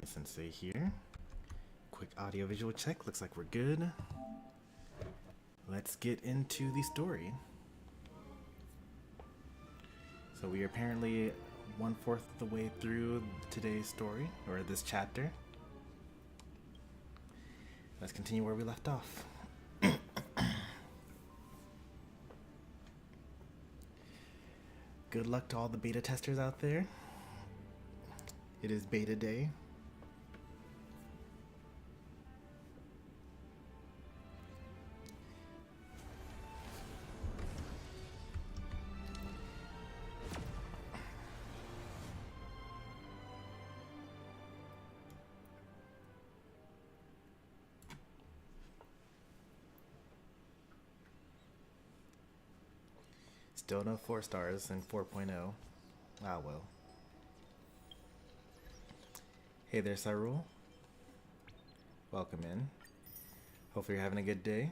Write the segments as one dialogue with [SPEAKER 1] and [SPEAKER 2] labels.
[SPEAKER 1] Sensei here. Quick audio visual check. Looks like we're good. Let's get into the story. So we are apparently 1/4 of the way through today's story, or this chapter. Let's continue where we left off. Good luck to all the beta testers out there. It is beta day. Still no 4 stars in 4.0. Ah well. Hey there, Cyril. Welcome in. Hopefully you're having a good day.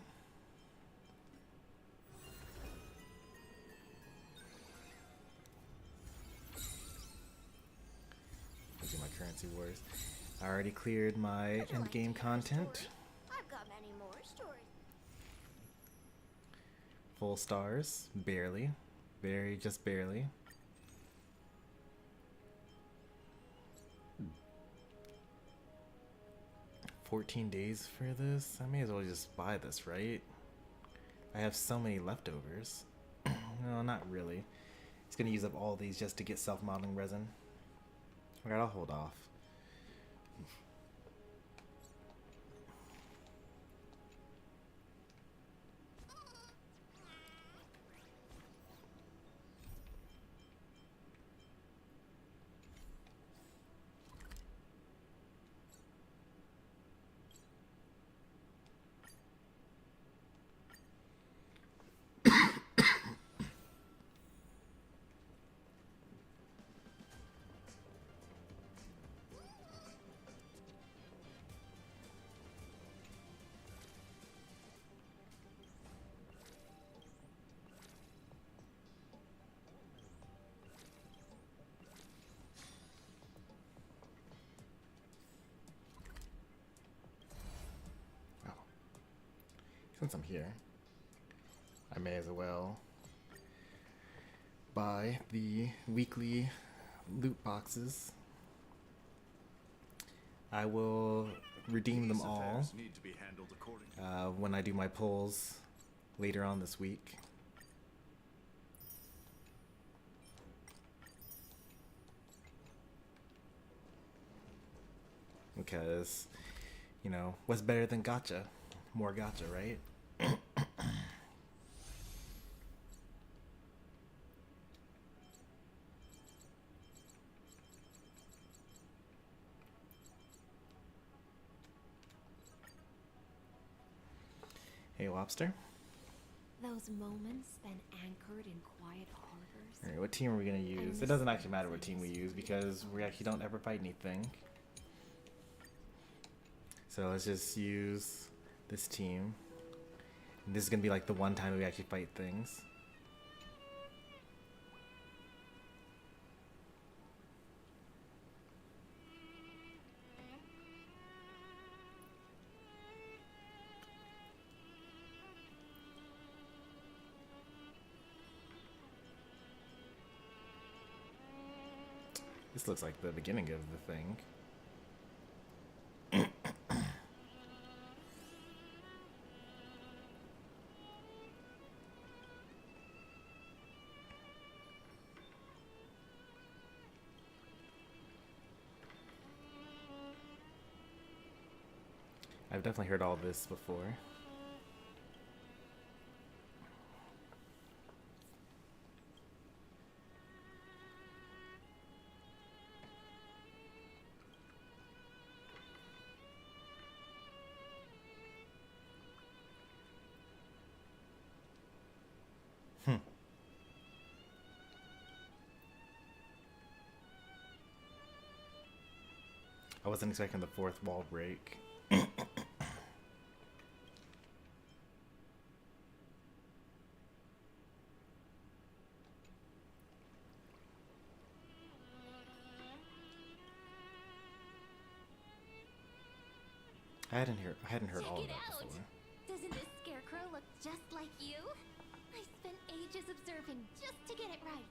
[SPEAKER 1] Look at my currency wars. I already cleared my endgame content.
[SPEAKER 2] I've got many more stories.
[SPEAKER 1] Full stars, barely. Just barely. $14 days for this? I may as well just buy this, right? I have so many leftovers. No, not really. It's gonna use up all these just to get self-modeling resin. Alright, I'll hold off. Since I'm here, I may as well buy the weekly loot boxes. I will redeem them all when I do my polls later on this week. Because, you know, what's better than gacha? More gacha, right? Hey, Lobster.
[SPEAKER 2] Those moments then anchored in quiet harbors.
[SPEAKER 1] Alright, what team are we going to use? It doesn't actually matter what team we use because we actually don't ever fight anything. So let's just use this team. And this is going to be like the one time we actually fight things. This looks like the beginning of the thing. I've definitely heard all this before. I wasn't expecting the 4th wall break. I hadn't heard
[SPEAKER 2] Check
[SPEAKER 1] all of
[SPEAKER 2] it
[SPEAKER 1] that
[SPEAKER 2] out!
[SPEAKER 1] before.
[SPEAKER 2] Doesn't this scarecrow look just like you? I spent ages observing just to get it right.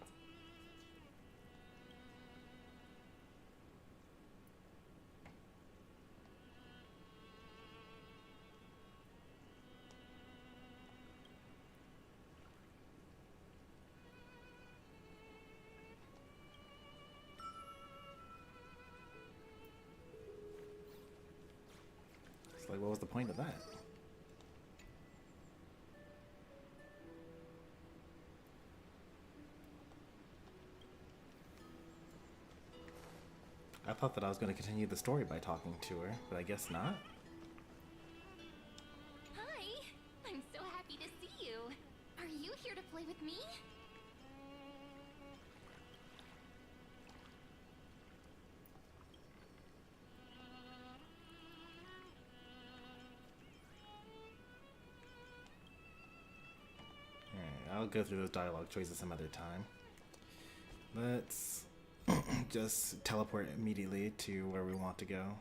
[SPEAKER 1] It's like, what was the point of that? I thought that I was going to continue the story by talking to her, but I guess not.
[SPEAKER 2] Hi! I'm so happy to see you. Are you here to play with me?
[SPEAKER 1] Alright, I'll go through those dialogue choices some other time. Let's just teleport immediately to where we want to go.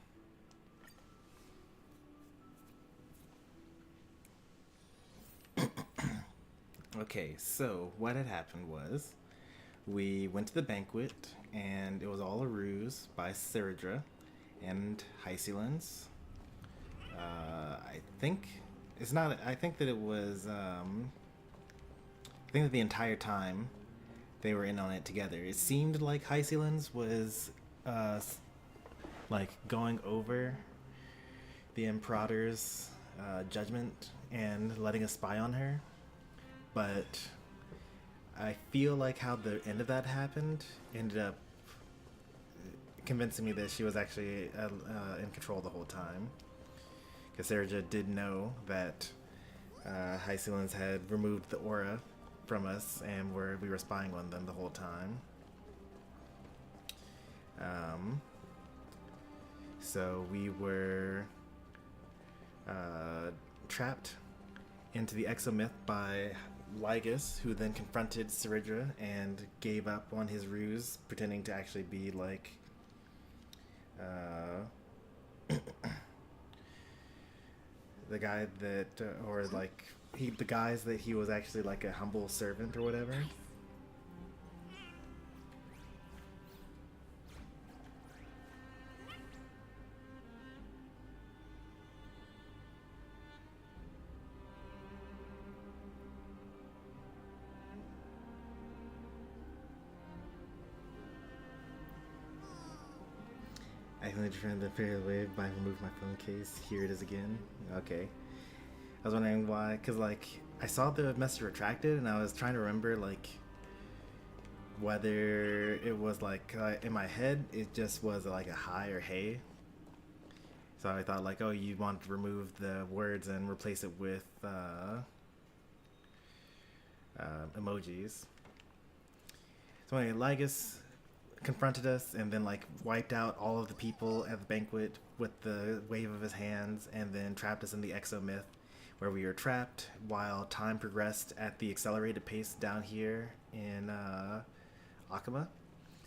[SPEAKER 1] Okay, so what had happened was we went to the banquet and it was all a ruse by Ciridra and Hycelens. I think it's not. I think that it was. I think that the entire time they were in on it together. It seemed like Hycelens was like going over the Imperator's judgment and letting us spy on her, but I feel like how the end of that happened ended up convincing me that she was actually in control the whole time. Because Serja did know that Hycelens had removed the aura from us and we were spying on them the whole time. So we were trapped into the ExoMyth by Lygus, who then confronted Ciridra and gave up on his ruse, pretending to actually be like the guy that, or like the guys that he was actually like a humble servant or whatever. I accidentally turned the fair wave by remove my phone case. Here it is again. Okay. I was wondering why, because like I saw the message retracted and I was trying to remember like whether it was like in my head it just was like a hi or hey. So I thought like, oh, you want to remove the words and replace it with emojis. So anyway, Lygus confronted us and then like wiped out all of the people at the banquet with the wave of his hands, and then trapped us in the ExoMyth, where we were trapped while time progressed at the accelerated pace down here in Akama.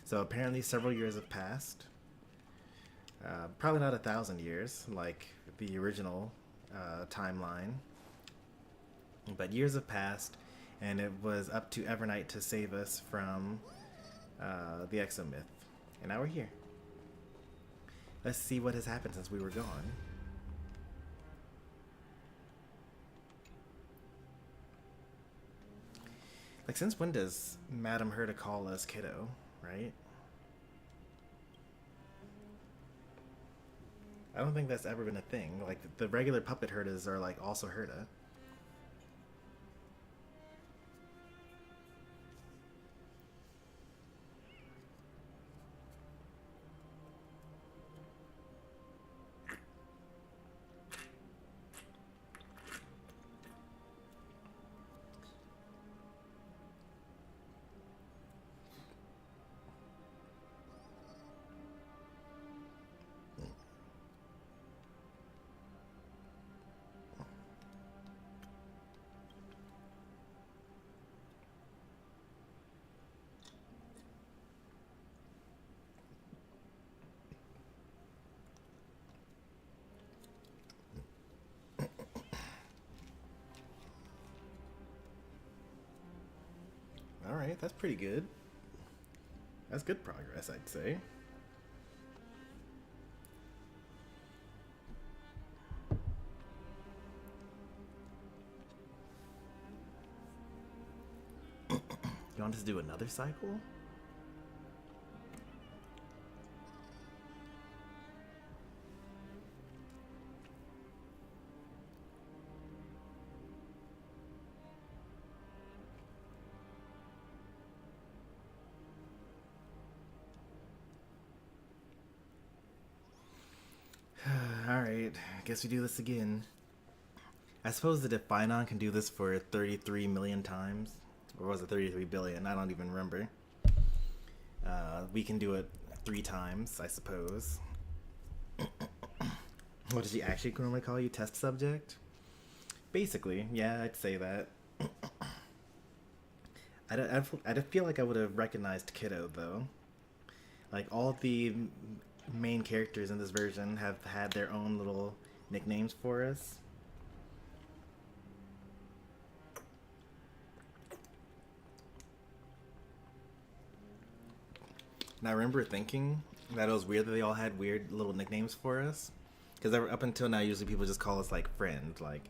[SPEAKER 1] So apparently several years have passed. Probably not 1,000 years like the original timeline, but years have passed, and it was up to Evernight to save us from the ExoMyth, and now we're here. Let's see what has happened since we were gone. Like, since when does Madam Herta call us kiddo, right? I don't think that's ever been a thing. Like, the regular puppet Hertas are like also Herta. Alright, that's pretty good. That's good progress, I'd say. You want us to do another cycle? Alright, I guess we do this again. I suppose that if Finon can do this for 33 million times, or was it 33 billion? I don't even remember. We can do it 3 times, I suppose. What does she actually normally call you? Test subject? Basically, yeah, I'd say that. I feel like I would have recognized Kiddo, though. Like, all the main characters in this version have had their own little nicknames for us. And I remember thinking that it was weird that they all had weird little nicknames for us. Because up until now, usually people just call us, like, friend. Like,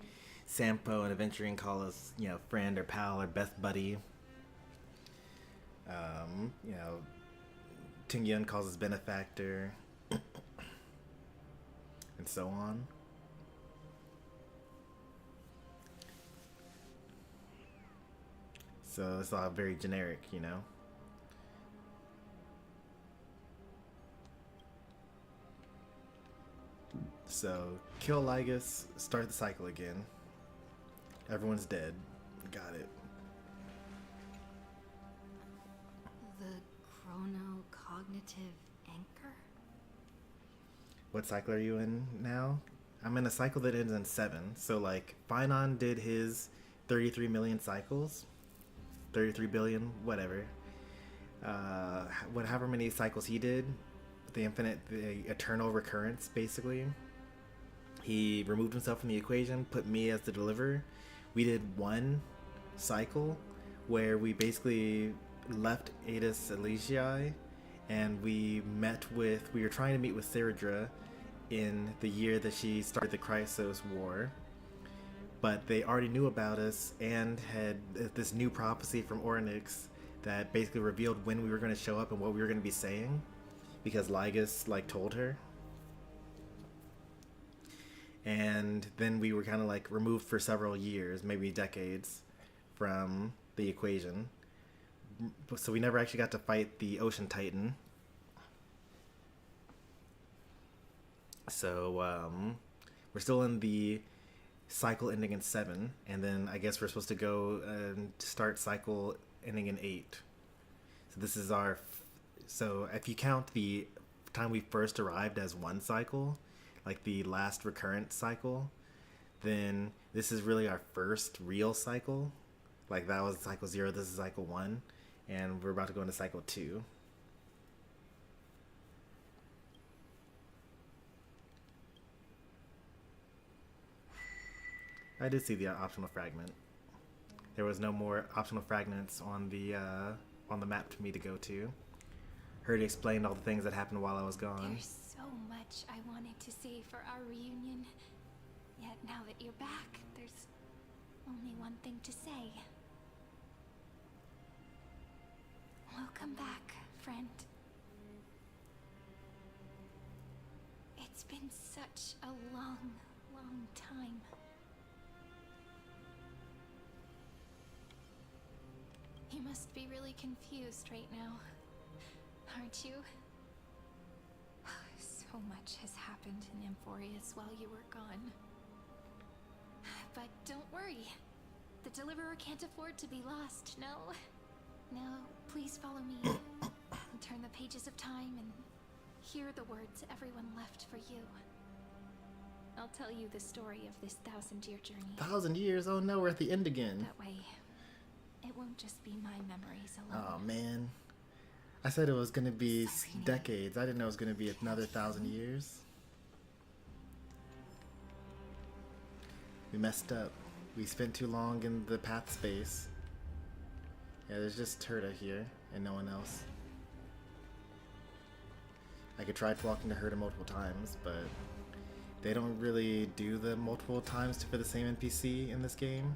[SPEAKER 1] Sampo and Adventuring call us, you know, friend or pal or best buddy. You know, Tingyun calls us benefactor. And so on. So it's all very generic, you know? So, kill Lygus, start the cycle again. Everyone's dead. Got it.
[SPEAKER 2] The chronocognitive anchor?
[SPEAKER 1] What cycle are you in now? I'm in a cycle that ends in 7. So, like, Finon did his 33 million cycles. 33 billion, whatever. However many cycles he did. The eternal recurrence, basically. He removed himself from the equation, put me as the deliverer. We did 1 cycle where we basically left Adis Elysiae and we were trying to meet with Saradra in the year that she started the Chrysos War. But they already knew about us and had this new prophecy from Orynyx that basically revealed when we were going to show up and what we were going to be saying. Because Lygus, like, told her. And then we were kind of, like, removed for several years, maybe decades, from the equation. So we never actually got to fight the Ocean Titan. So, we're still in the cycle ending in 7. And then I guess we're supposed to go and start cycle ending in 8. So this is our... So if you count the time we first arrived as 1 cycle, like the last recurrent cycle, then this is really our first real cycle. Like that was cycle 0, this is cycle 1, and we're about to go into cycle 2. I did see the optional fragment. There was no more optional fragments on the map for me to go to. Heard you explain all the things that happened while I was gone.
[SPEAKER 2] There's so much I wanted to say for our reunion. Yet now that you're back, there's only one thing to say. Welcome back, friend. It's been such a long, long time. You must be really confused right now. Aren't you? So much has happened in Amphorius while you were gone. But don't worry. The Deliverer can't afford to be lost, no? Now, please follow me. And turn the pages of time and hear the words everyone left for you. I'll tell you the story of this 1,000-year journey.
[SPEAKER 1] 1,000 years? Oh no, we're at the end again.
[SPEAKER 2] That way, it won't just be my memories alone.
[SPEAKER 1] Oh man. I said it was going to be decades. I didn't know it was going to be another 1,000 years. We messed up. We spent too long in the path space. Yeah, there's just Turda here and no one else. I could try talking to Herta multiple times, but they don't really do the multiple times for the same NPC in this game.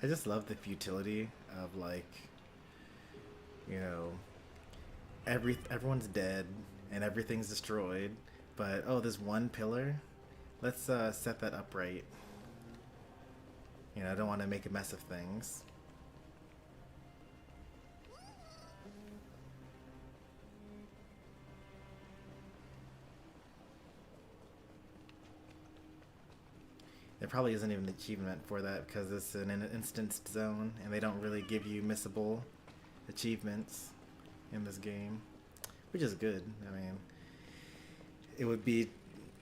[SPEAKER 1] I just love the futility of, like, you know, everyone's dead and everything's destroyed, but oh, there's one pillar. Let's set that upright. You know, I don't want to make a mess of things. There probably isn't even an achievement for that because it's in an instanced zone and they don't really give you missable achievements in this game, which is good. I mean,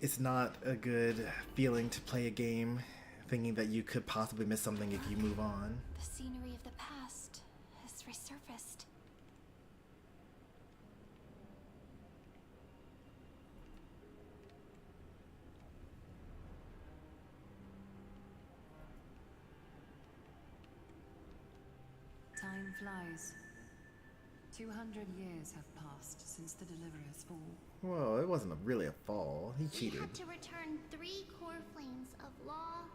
[SPEAKER 1] it's not a good feeling to play a game thinking that you could possibly miss something if you move on.
[SPEAKER 2] The scenery of the past has resurfaced.
[SPEAKER 3] Time flies. 200 years have passed since the Deliverer's fall.
[SPEAKER 1] Well, it wasn't really a fall. He cheated.
[SPEAKER 4] He had to return 3 core flames of law,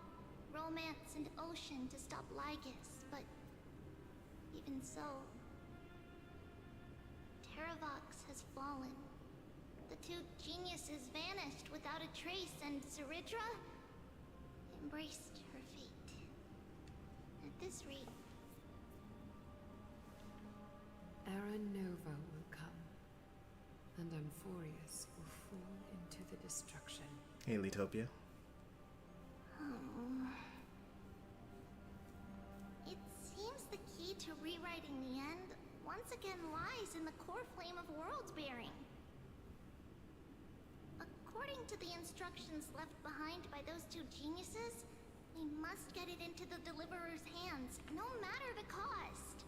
[SPEAKER 4] romance, and ocean to stop Lygus, but even so, Terravox has fallen. The 2 geniuses vanished without a trace, and Zeridra embraced her fate. At this rate,
[SPEAKER 3] Era Nova will come, and Amphorius will fall into the destruction.
[SPEAKER 1] Hey, Letopia.
[SPEAKER 4] it seems the key to rewriting the end once again lies in the core flame of world-bearing. According to the instructions left behind by those 2 geniuses, we must get it into the Deliverer's hands, no matter the cost.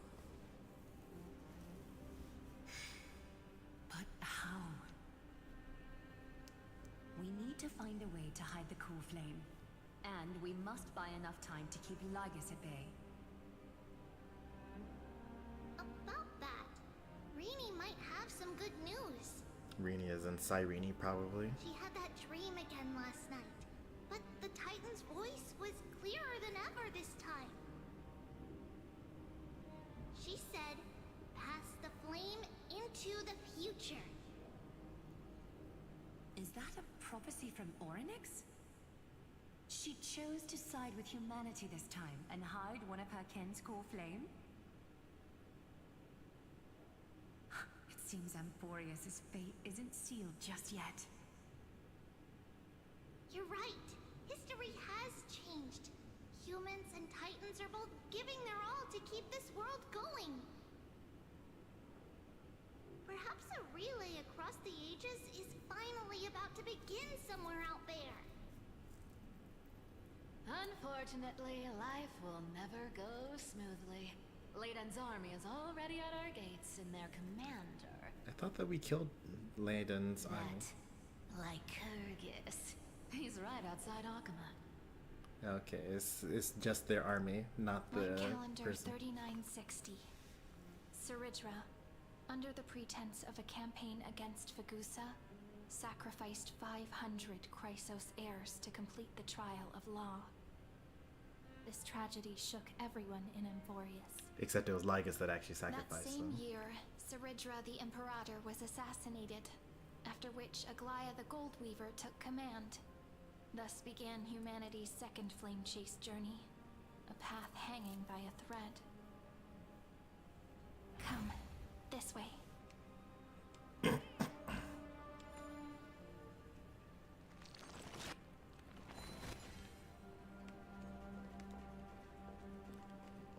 [SPEAKER 3] But how?
[SPEAKER 5] We need to find a way to hide the core flame. And we must buy enough time to keep Lygus at bay.
[SPEAKER 4] About that, Rini might have some good news.
[SPEAKER 1] Rini is in Cyrene, probably.
[SPEAKER 4] She had that dream again last night, but the Titan's voice was clearer than ever this time. She said, pass the flame into the future.
[SPEAKER 5] Is that a prophecy from Orynyx? She chose to side with humanity this time and hide one of her kin's core flame? It seems Amphorius' fate isn't sealed just yet.
[SPEAKER 4] You're right. History has changed. Humans and Titans are both giving their all to keep this world going. Perhaps a relay across the ages is finally about to begin somewhere out there.
[SPEAKER 6] Unfortunately, life will never go smoothly. Leiden's army is already at our gates, and their commander...
[SPEAKER 1] I thought that we killed Leiden's army.
[SPEAKER 6] That Lycurgus. He's right outside Akama.
[SPEAKER 1] Okay, it's just their army, not the
[SPEAKER 2] On calendar
[SPEAKER 1] person.
[SPEAKER 2] 3960. Zeridra, under the pretense of a campaign against Fagusa, sacrificed 500 Chrysos heirs to complete the trial of law. This tragedy shook everyone in Amphorius.
[SPEAKER 1] Except it was Lygus that actually
[SPEAKER 2] That
[SPEAKER 1] sacrificed
[SPEAKER 2] same
[SPEAKER 1] them.
[SPEAKER 2] year, Zeridra the Imperator was assassinated, after which Aglaya the Goldweaver took command. Thus began humanity's second flame chase journey, a path hanging by a thread. Come, this way.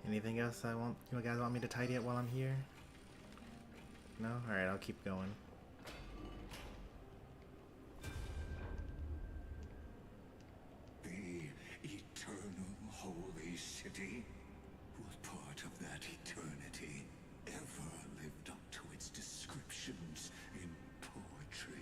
[SPEAKER 1] And Anything else you guys want me to tidy up while I'm here? No? Alright, I'll keep going.
[SPEAKER 7] The eternal holy city? What part of that eternity ever lived up to its descriptions in poetry?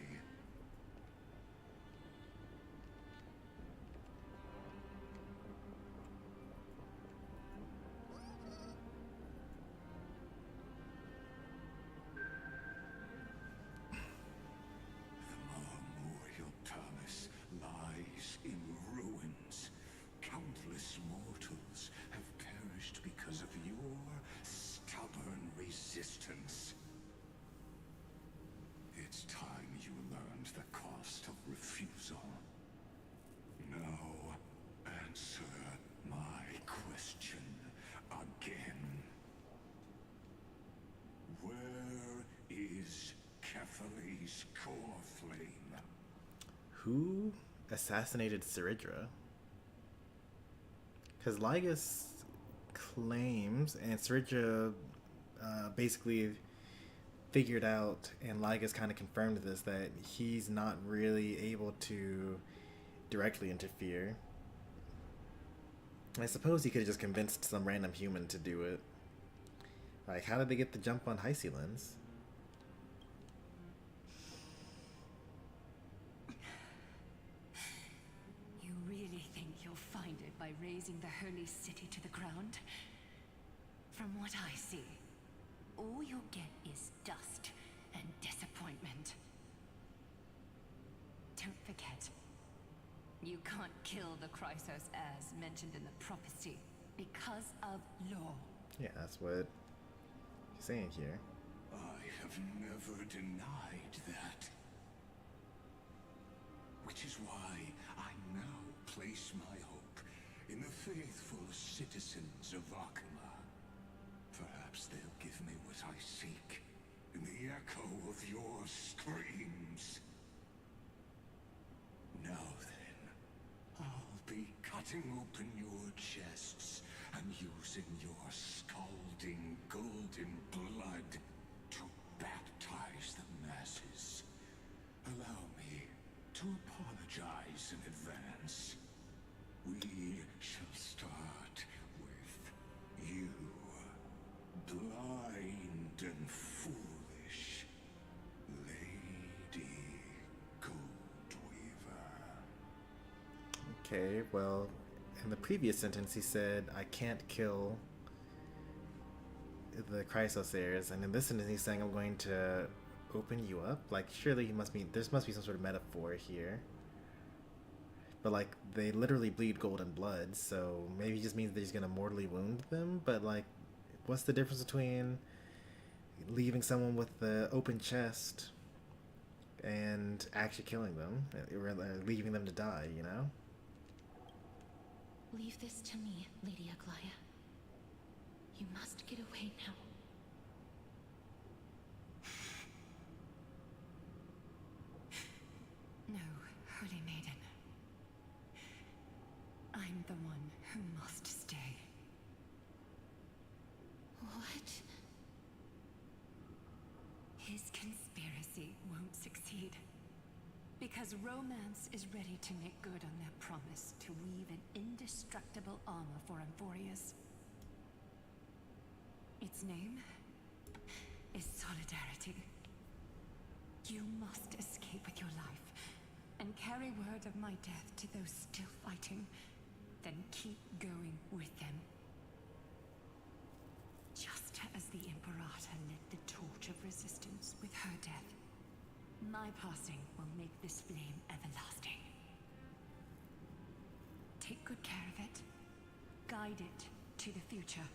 [SPEAKER 7] The Memorial Palace lies in ruins. Countless mortals have perished because of your stubborn resistance. It's time you learned the cost of refusal. Now, answer my question again. Where is Kefali's core flame?
[SPEAKER 1] Who assassinated Ciridra? Because Lygus claims, and Ciridra basically figured out, and Lygus kind of confirmed this, that he's not really able to directly interfere. I suppose he could have just convinced some random human to do it. Like, how did they get the jump on Hycelens?
[SPEAKER 5] You really think you'll find it by razing the holy city to the ground? From what I see, all you'll get is dust and disappointment. Don't forget, you can't kill the Chrysos as mentioned in the prophecy because of law.
[SPEAKER 1] Yeah, that's what he's saying here.
[SPEAKER 7] I have never denied that. Which is why I now place my hope in the faithful citizens of Akama. Perhaps they'll give me what I seek in the echo of your screams. Now then, I'll be cutting open your chests and using your scalding golden blood to baptize the masses. Allow me to apologize in advance. We shall start with you, blind and foolish Lady Goldweaver.
[SPEAKER 1] Okay, well, in the previous sentence he said, I can't kill the Chrysosairs, and in this sentence he's saying, I'm going to open you up. Like, surely there must be some sort of metaphor here. But, like, they literally bleed golden blood, so maybe it just means that he's gonna mortally wound them, but, like, what's the difference between leaving someone with the open chest and actually killing them, or leaving them to die, you know?
[SPEAKER 2] Leave this to me, Lady Aglaya. You must get away now.
[SPEAKER 5] No, Holy Maiden. I'm the one who must stay.
[SPEAKER 2] What?
[SPEAKER 5] His conspiracy won't succeed. Because romance is ready to make good on their promise to weave an indestructible armor for Amphorius. Its name is Solidarity. You must escape with your life and carry word of my death to those still fighting, then keep going with them. Just as the Imperator lit the torch of resistance with her death, my passing will make this flame everlasting. Take good care of it, guide it to the future,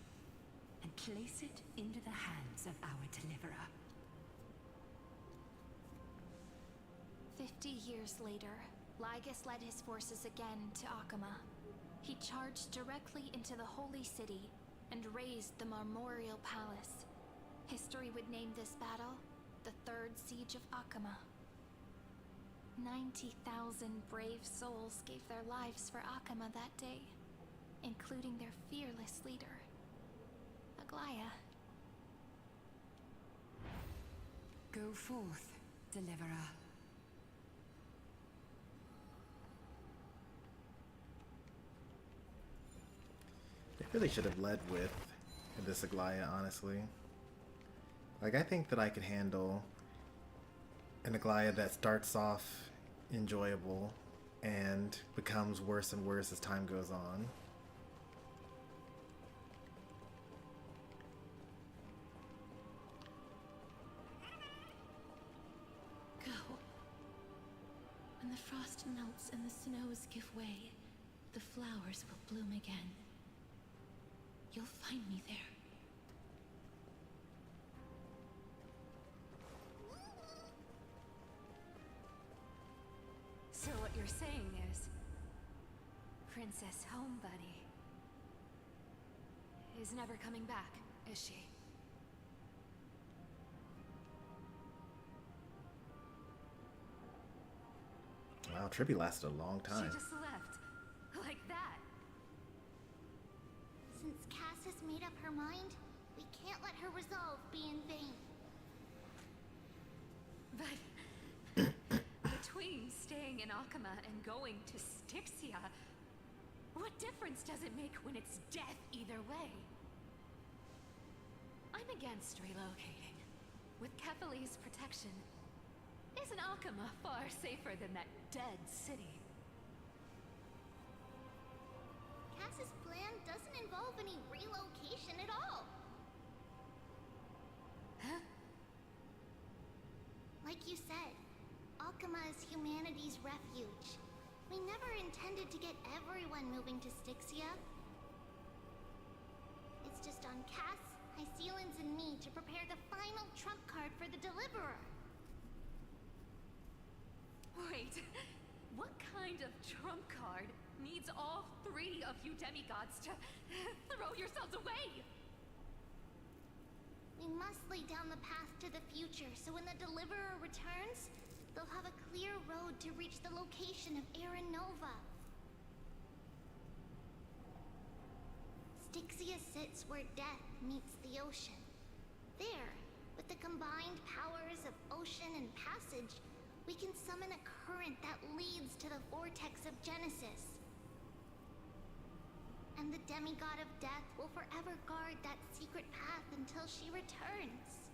[SPEAKER 5] and place it into the hands of our deliverer.
[SPEAKER 2] 50 years later, Lygus led his forces again to Akama. He charged directly into the Holy City and razed the Memorial Palace. History would name this battle the Third Siege of Akama. 90,000 brave souls gave their lives for Akama that day, including their fearless leader. Aglaya.
[SPEAKER 5] Go forth, deliverer.
[SPEAKER 1] They really should have led with this Aglaya, honestly. Like, I think that I could handle an Aglaya that starts off enjoyable and becomes worse and worse as time goes on.
[SPEAKER 2] Go. When the frost melts and the snows give way, the flowers will bloom again. You'll find me there.
[SPEAKER 5] So what you're saying is, Princess Homebuddy is never coming back, is she?
[SPEAKER 1] Wow, Trippy lasted a long time.
[SPEAKER 5] She just left. Like that.
[SPEAKER 4] Since Cass has made up her mind, we can't let her resolve be in vain.
[SPEAKER 5] But between staying in Akama and going to Styxia, what difference does it make when it's death either way? I'm against relocating. With Kefali's protection, isn't Akama far safer than that dead city?
[SPEAKER 4] Cass's plan doesn't involve any relocation at all.
[SPEAKER 5] Huh?
[SPEAKER 4] Like you said, Akama is humanity's refuge. We never intended to get everyone moving to Styxia. It's just on Cass, Hycealans, and me to prepare the final trump card for the Deliverer.
[SPEAKER 5] Wait, what kind of trump card needs all three of you demigods to throw yourselves away?
[SPEAKER 4] We must lay down the path to the future, so when the Deliverer returns, they'll have a clear road to reach the location of Aaron Nova. Styxia sits where death meets the ocean. There, with the combined powers of ocean and passage, we can summon a current that leads to the vortex of Genesis. And the demigod of death will forever guard that secret path until she returns.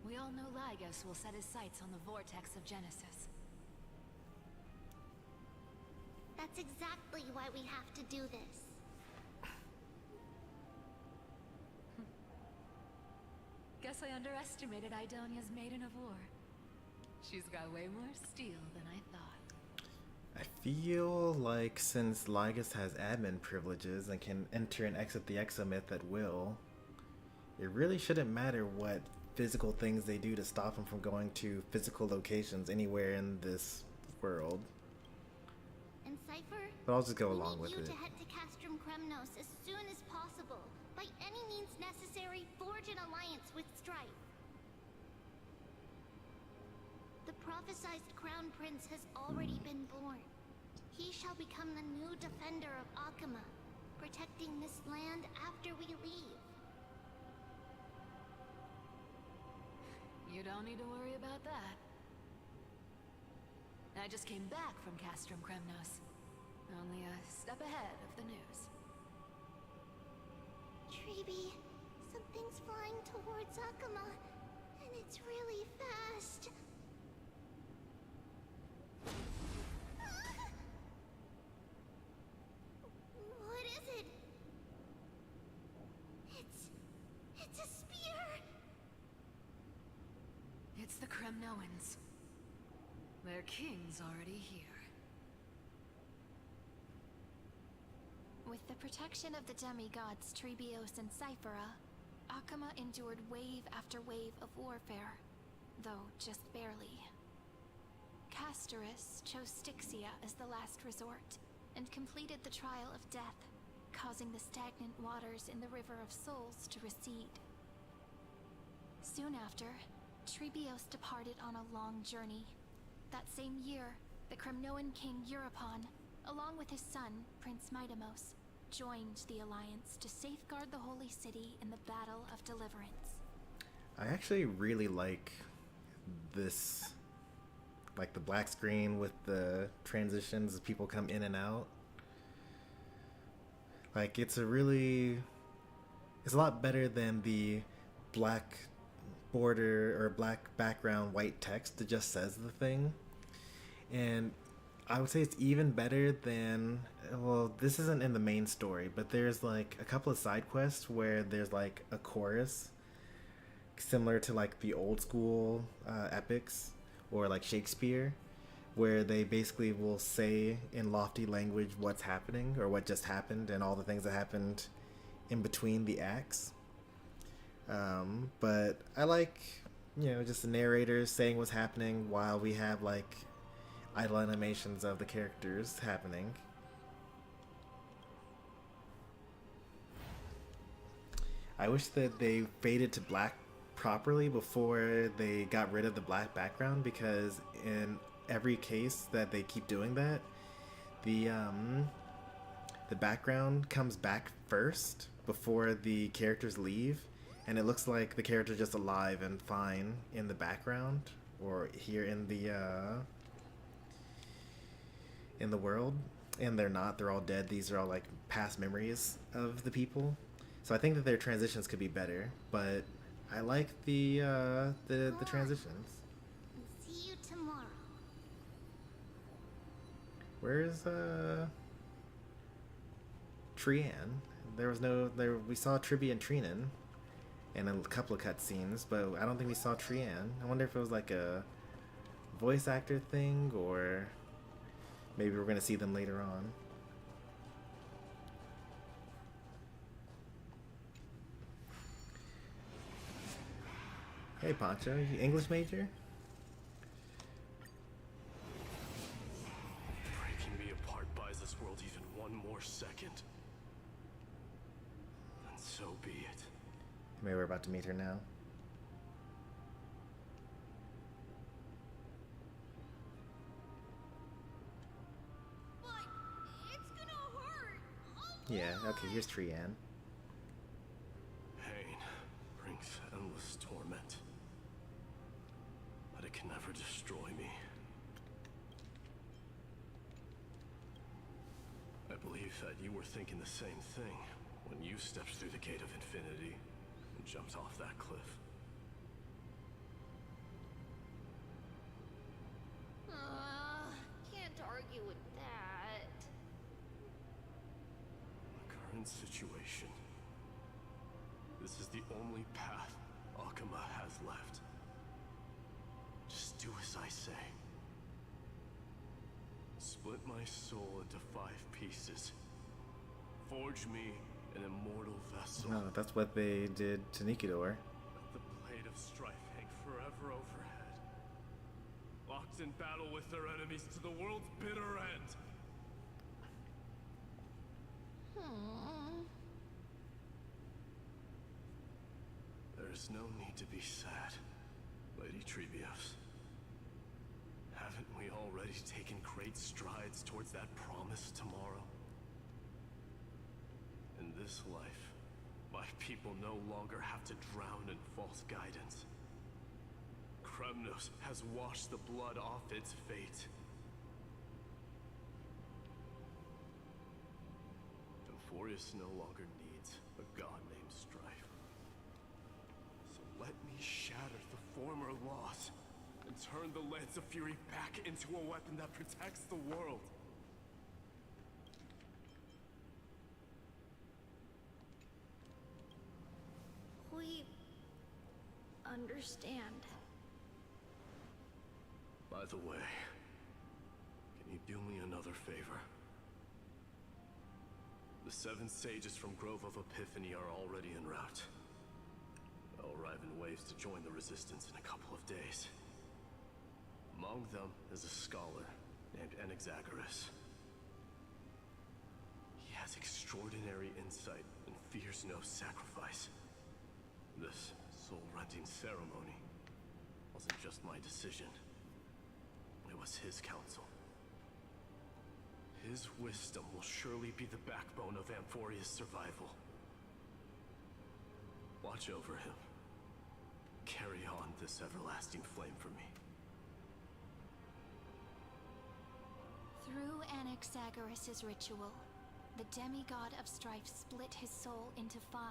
[SPEAKER 6] We all know Lygus will set his sights on the vortex of Genesis.
[SPEAKER 4] That's exactly why we have to do this.
[SPEAKER 6] Guess I underestimated Idonia's Maiden of War. She's got way more steel than I thought.
[SPEAKER 1] I feel like since Lygus has admin privileges and can enter and exit the ExoMyth at will, it really shouldn't matter what physical things they do to stop him from going to physical locations anywhere in this world.
[SPEAKER 4] And Cypher,
[SPEAKER 1] But I'll just go along with
[SPEAKER 4] we need
[SPEAKER 1] it.
[SPEAKER 4] you to head to Castrum Kremnos as soon as possible. By any means necessary, forge an alliance with Strife. The prophesized Crown Prince has already been born. He shall become the new defender of Akama, protecting this land after we leave.
[SPEAKER 6] You don't need to worry about that. I just came back from Castrum Kremnos. Only a step ahead of the news.
[SPEAKER 4] Treeby, something's flying towards Akama, and it's really fast. What is it? It's a spear!
[SPEAKER 6] It's the Kremnoans. Their king's already here.
[SPEAKER 2] With the protection of the demigods Trebios and Cyphera, Akama endured wave after wave of warfare, though just barely. Castorus chose Styxia as the last resort, and completed the trial of death, causing the stagnant waters in the River of Souls to recede. Soon after, Trebios departed on a long journey. That same year, the Kremnoan king Euripon, along with his son, Prince Midamos, joined the Alliance to safeguard the Holy City in the Battle of Deliverance.
[SPEAKER 1] I actually really like this, like the black screen with the transitions as people come in and out. Like, it's a lot better than the black border or black background white text that just says the thing. And I would say it's even better than, well, this isn't in the main story, but there's like a couple of side quests where there's like a chorus similar to like the old school epics or like Shakespeare, where they basically will say in lofty language what's happening or what just happened and all the things that happened in between the acts. But I like, just the narrators saying what's happening while we have like idle animations of the characters happening. I wish that they faded to black properly before they got rid of the black background, because in every case that they keep doing that, the background comes back first before the characters leave, and it looks like the character's just alive and fine in the background or here in the world, and they're not. They're all dead. These are all like past memories of the people. So I think that their transitions could be better, but I like the transitions.
[SPEAKER 4] See you tomorrow.
[SPEAKER 1] Where's Trian? We saw Tribby and Trinan in a couple of cutscenes, but I don't think we saw Trian. I wonder if it was like a voice actor thing, or maybe we're gonna see them later on. Hey Pancho, you English major?
[SPEAKER 8] Breaking me apart buys this world even one more second. And so be it.
[SPEAKER 1] Maybe we're about to meet her now.
[SPEAKER 4] But it's gonna hurt.
[SPEAKER 1] Yeah, okay, here's Trian.
[SPEAKER 8] Pain brings endless torment. But it can never destroy me. I believe that you were thinking the same thing when you stepped through the gate of infinity and jumped off that cliff.
[SPEAKER 4] Can't argue with that.
[SPEAKER 8] The current situation. This is the only path Akuma has left. Just do as I say. Split my soul into 5 pieces. Forge me an immortal vessel.
[SPEAKER 1] No, that's what they did to Nikidor.
[SPEAKER 8] Let the blade of strife hang forever overhead. Locked in battle with their enemies to the world's bitter end. There's no need to be sad, Lady Trebios. Haven't we already taken great strides towards that promised tomorrow? In this life, my people no longer have to drown in false guidance. Kremnos has washed the blood off its fate. Euphorius no longer needs a god named Strife. So let me shatter the former loss and turn the Lance of Fury back into a weapon that protects the world.
[SPEAKER 4] We understand.
[SPEAKER 8] By the way, can you do me another favor? The 7 sages from Grove of Epiphany are already en route. They'll arrive in waves to join the resistance in a couple of days. Among them is a scholar named Enexagoras. He has extraordinary insight and fears no sacrifice. This soul-rending ceremony wasn't just my decision. It was his counsel. His wisdom will surely be the backbone of Amphoria's survival. Watch over him. Carry on this everlasting flame for me.
[SPEAKER 2] Through Anaxagoras' ritual, the demigod of strife split his soul into 5.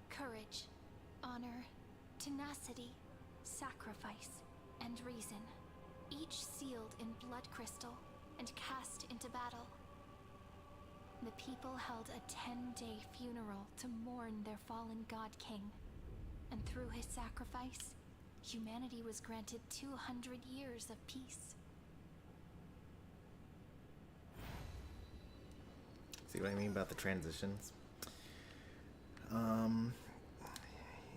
[SPEAKER 2] Courage, honor, tenacity, sacrifice, and reason, each sealed in blood crystal and cast into battle. The people held a 10-day funeral to mourn their fallen god king, and through his sacrifice, humanity was granted 200 years of peace.
[SPEAKER 1] See what I mean about the transitions?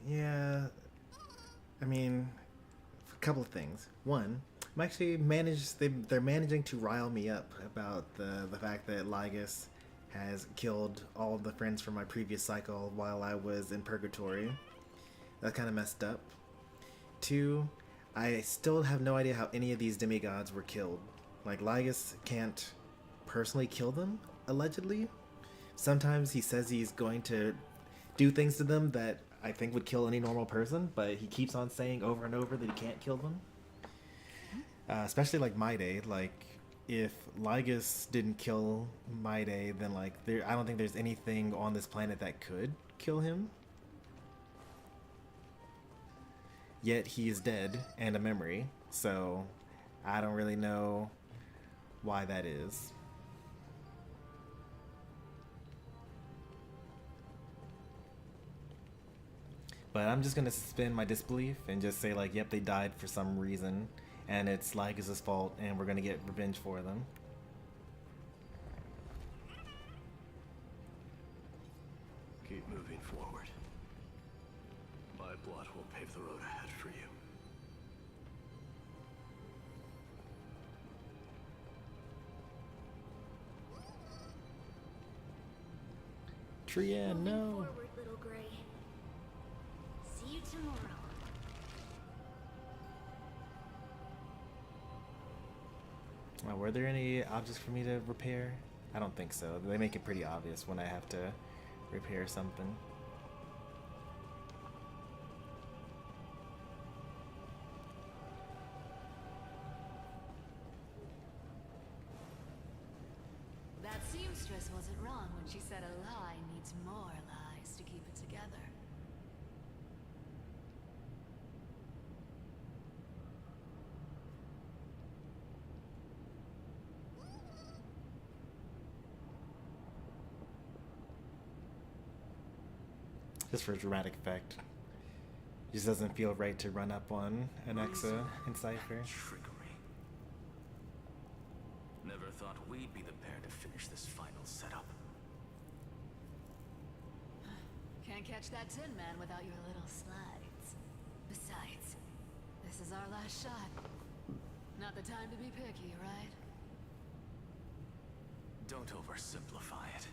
[SPEAKER 1] Yeah, I mean, a couple of things. One, I'm actually they're managing to rile me up about the fact that Lygus has killed all of the friends from my previous cycle while I was in purgatory. That's kind of messed up. 2, I still have no idea how any of these demigods were killed. Like, Lygus can't personally kill them, allegedly. Sometimes he says he's going to do things to them that I think would kill any normal person, but he keeps on saying over and over that he can't kill them. Especially like Maide. Like, if Lygus didn't kill Maide, then like I don't think there's anything on this planet that could kill him. Yet he is dead and a memory, so I don't really know why that is. But I'm just gonna suspend my disbelief and just say like, yep, they died for some reason, and it's Lygus' fault, and we're gonna get revenge for them.
[SPEAKER 8] Keep moving forward. My blood will pave the road ahead for you.
[SPEAKER 1] Trian, no.
[SPEAKER 4] Forward, little gray. See you tomorrow.
[SPEAKER 1] Were there any objects for me to repair? I don't think so. They make it pretty obvious when I have to repair something.
[SPEAKER 6] That seamstress wasn't wrong when she said a lie needs more lies to keep it together.
[SPEAKER 1] Just for dramatic effect. Just doesn't feel right to run up on an Exa and Cypher.
[SPEAKER 9] Trickery. Never thought we'd be the pair to finish this final setup.
[SPEAKER 6] Can't catch that Tin Man without your little slides. Besides, this is our last shot. Not the time to be picky, right?
[SPEAKER 9] Don't oversimplify it.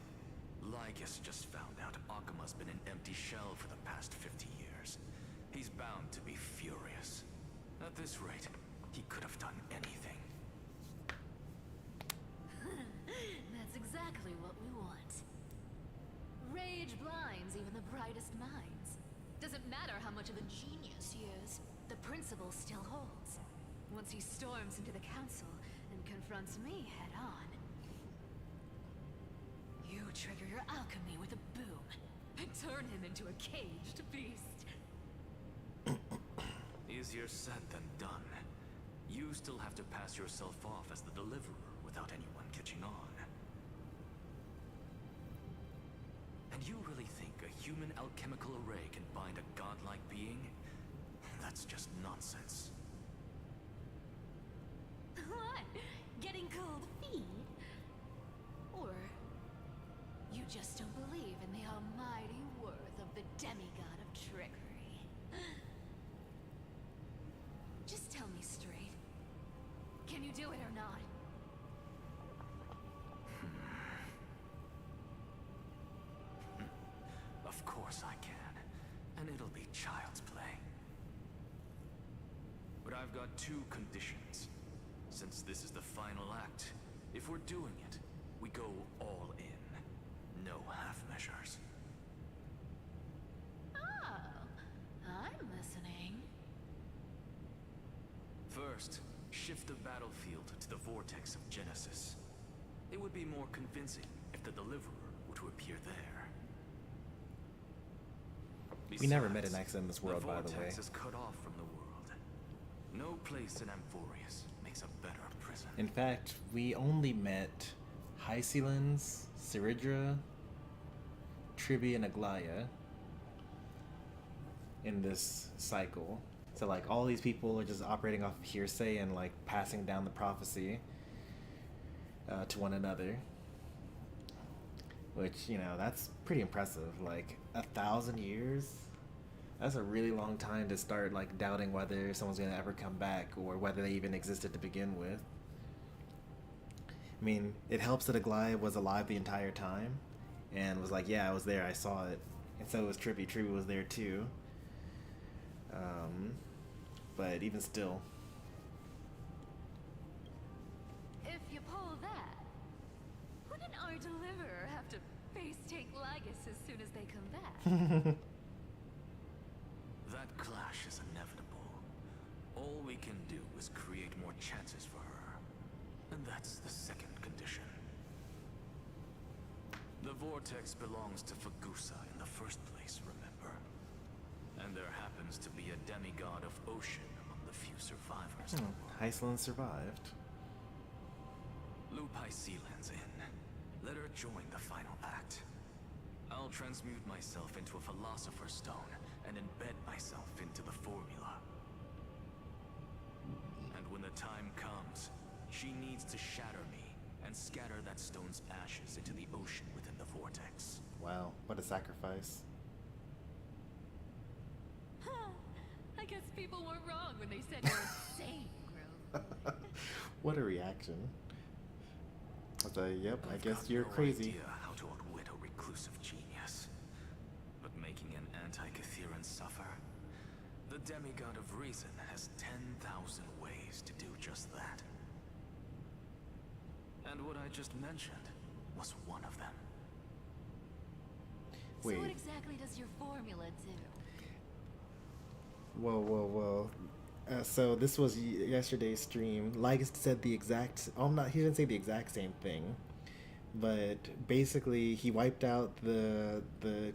[SPEAKER 9] Lygus just found out Akima's been an empty shell for the past 50 years. He's bound to be furious. At this rate, he could have done anything.
[SPEAKER 6] That's exactly what we want. Rage blinds even the brightest minds. Doesn't matter how much of a genius he is, the principle still holds. Once he storms into the council and confronts me head on, you trigger your alchemy with a boom and turn him into a caged beast.
[SPEAKER 9] Easier said than done. You still have to pass yourself off as the deliverer without anyone catching on. And you really think a human alchemical array can bind a godlike being? That's just nonsense.
[SPEAKER 6] What? Getting cold feet? Or you just don't believe in the almighty worth of the demigod of trickery? Just tell me straight. Can you do it or not?
[SPEAKER 9] Of course I can. And it'll be child's play. But I've got 2 conditions. Since this is the final act, if we're doing it, we go all in. No half measures.
[SPEAKER 6] Oh, I'm listening.
[SPEAKER 9] First, shift the battlefield to the vortex of Genesis. It would be more convincing if the Deliverer were to appear there.
[SPEAKER 1] We never met
[SPEAKER 9] Besides,
[SPEAKER 1] an X in this world, by the way.
[SPEAKER 9] vortex is cut off from the world. No place in Amphorius makes a better prison.
[SPEAKER 1] In fact, we only met Hycelins, Ciridra, Tribi, and Aglaya in this cycle. So like all these people are just operating off of hearsay and like passing down the prophecy to one another. Which, you know, that's pretty impressive. Like 1,000 years? That's a really long time to start like doubting whether someone's gonna ever come back or whether they even existed to begin with. I mean, it helps that Aglaya was alive the entire time and was like, yeah, I was there, I saw it. And so was Trippy. Trippy was there too. But even still.
[SPEAKER 6] If you pull that, wouldn't our Deliverer have to face take Lygus as soon as they come back?
[SPEAKER 9] That clash is inevitable. All we can do is create more chances for her. And that's the second condition. The vortex belongs to Fagusa in the first place, remember? And there happens to be a demigod of ocean among the few survivors.
[SPEAKER 1] Hycelin survived.
[SPEAKER 9] Loop Hycelins in. Let her join the final act. I'll transmute myself into a Philosopher's Stone and embed myself into the formula. And when the time comes, she needs to shatter me and scatter that stone's ashes into the ocean within the vortex.
[SPEAKER 1] Wow, what a sacrifice.
[SPEAKER 6] I guess people weren't wrong when they said you're insane, Grove.
[SPEAKER 1] What a reaction. I was like, yep, I
[SPEAKER 9] I've
[SPEAKER 1] guess
[SPEAKER 9] got
[SPEAKER 1] you're
[SPEAKER 9] no
[SPEAKER 1] crazy.
[SPEAKER 9] idea how to outwit a reclusive genius. But making an anti-Catheran suffer? The demigod of reason has 10,000 ways to do just that. And what I just mentioned was one of them.
[SPEAKER 1] Wait.
[SPEAKER 6] So what exactly does your formula do?
[SPEAKER 1] Whoa. So this was yesterday's stream. Lygus said the exact... he didn't say the exact same thing. But basically, he wiped out the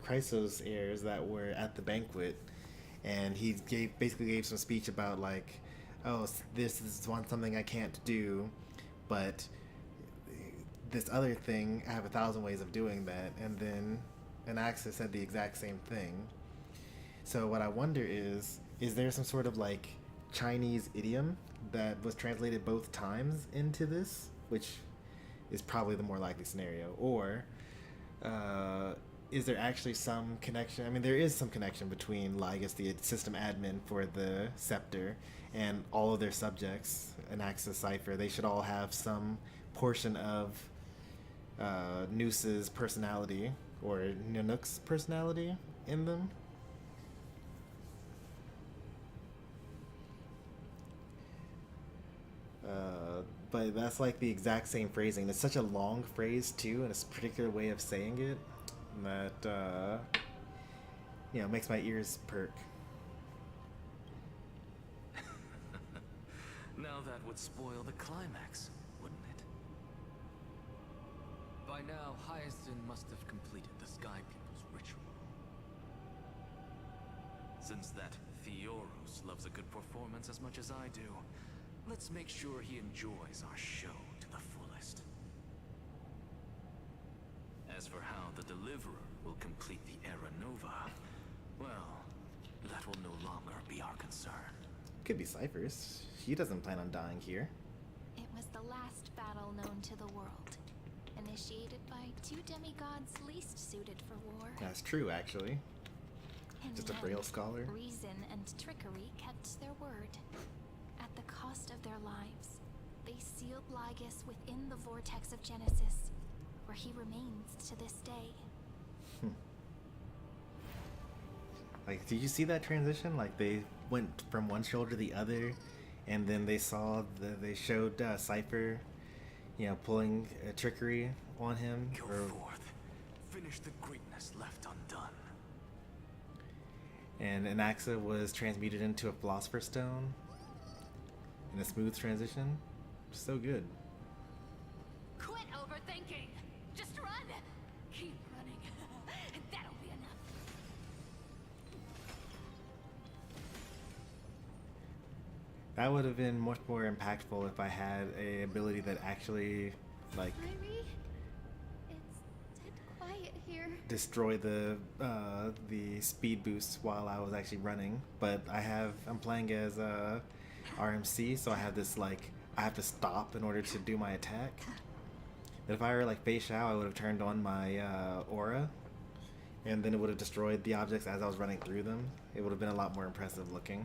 [SPEAKER 1] Chrysos heirs that were at the banquet. And he basically gave some speech about like, oh, this is something I can't do. But this other thing, I have 1,000 ways of doing that. And then Anaxis said the exact same thing. So what I wonder is there some sort of like Chinese idiom that was translated both times into this, which is probably the more likely scenario, or is there actually some connection? I mean, there is some connection between Lygus, the system admin for the Scepter, and all of their subjects, Anaxis Cipher. They should all have some portion of Noose's personality, or Nanook's personality in them. But that's like the exact same phrasing. It's such a long phrase too, and it's a particular way of saying it that makes my ears perk.
[SPEAKER 9] Now that would spoil the climax, wouldn't it? By now, Hyacinth must have completed the Sky People's ritual. Since that Theoros loves a good performance as much as I do, let's make sure he enjoys our show to the fullest. As for how the Deliverer will complete the Era Nova, well, that will no longer be our concern.
[SPEAKER 1] Could be Cypher's. He doesn't plan on dying here.
[SPEAKER 2] It was the last battle known to the world, initiated by two demigods least suited for war.
[SPEAKER 1] That's true, actually.
[SPEAKER 2] In
[SPEAKER 1] Just a
[SPEAKER 2] the
[SPEAKER 1] frail
[SPEAKER 2] end,
[SPEAKER 1] scholar.
[SPEAKER 2] Reason and trickery kept their word. At the cost of their lives, they sealed Lygus within the vortex of Genesis, where he remains to this day.
[SPEAKER 1] Like, did you see that transition? Like, they went from one shoulder to the other, and then they showed Cypher, you know, pulling a trickery on him.
[SPEAKER 9] Go forth. Finish the greatness left undone.
[SPEAKER 1] And Anaxa was transmuted into a Philosopher's Stone in a smooth transition. So good.
[SPEAKER 6] Quit overthinking. Just run. Keep running. That'll be enough.
[SPEAKER 1] That would have been much more impactful if I had a ability that actually, like,
[SPEAKER 2] Kyrie, it's dead quiet here.
[SPEAKER 1] destroy the speed boost while I was actually running. But I'm playing as RMC, so I have this, like, I have to stop in order to do my attack. But if I were like Fei Shao, I would have turned on my aura, and then it would have destroyed the objects as I was running through them. It would have been a lot more impressive looking.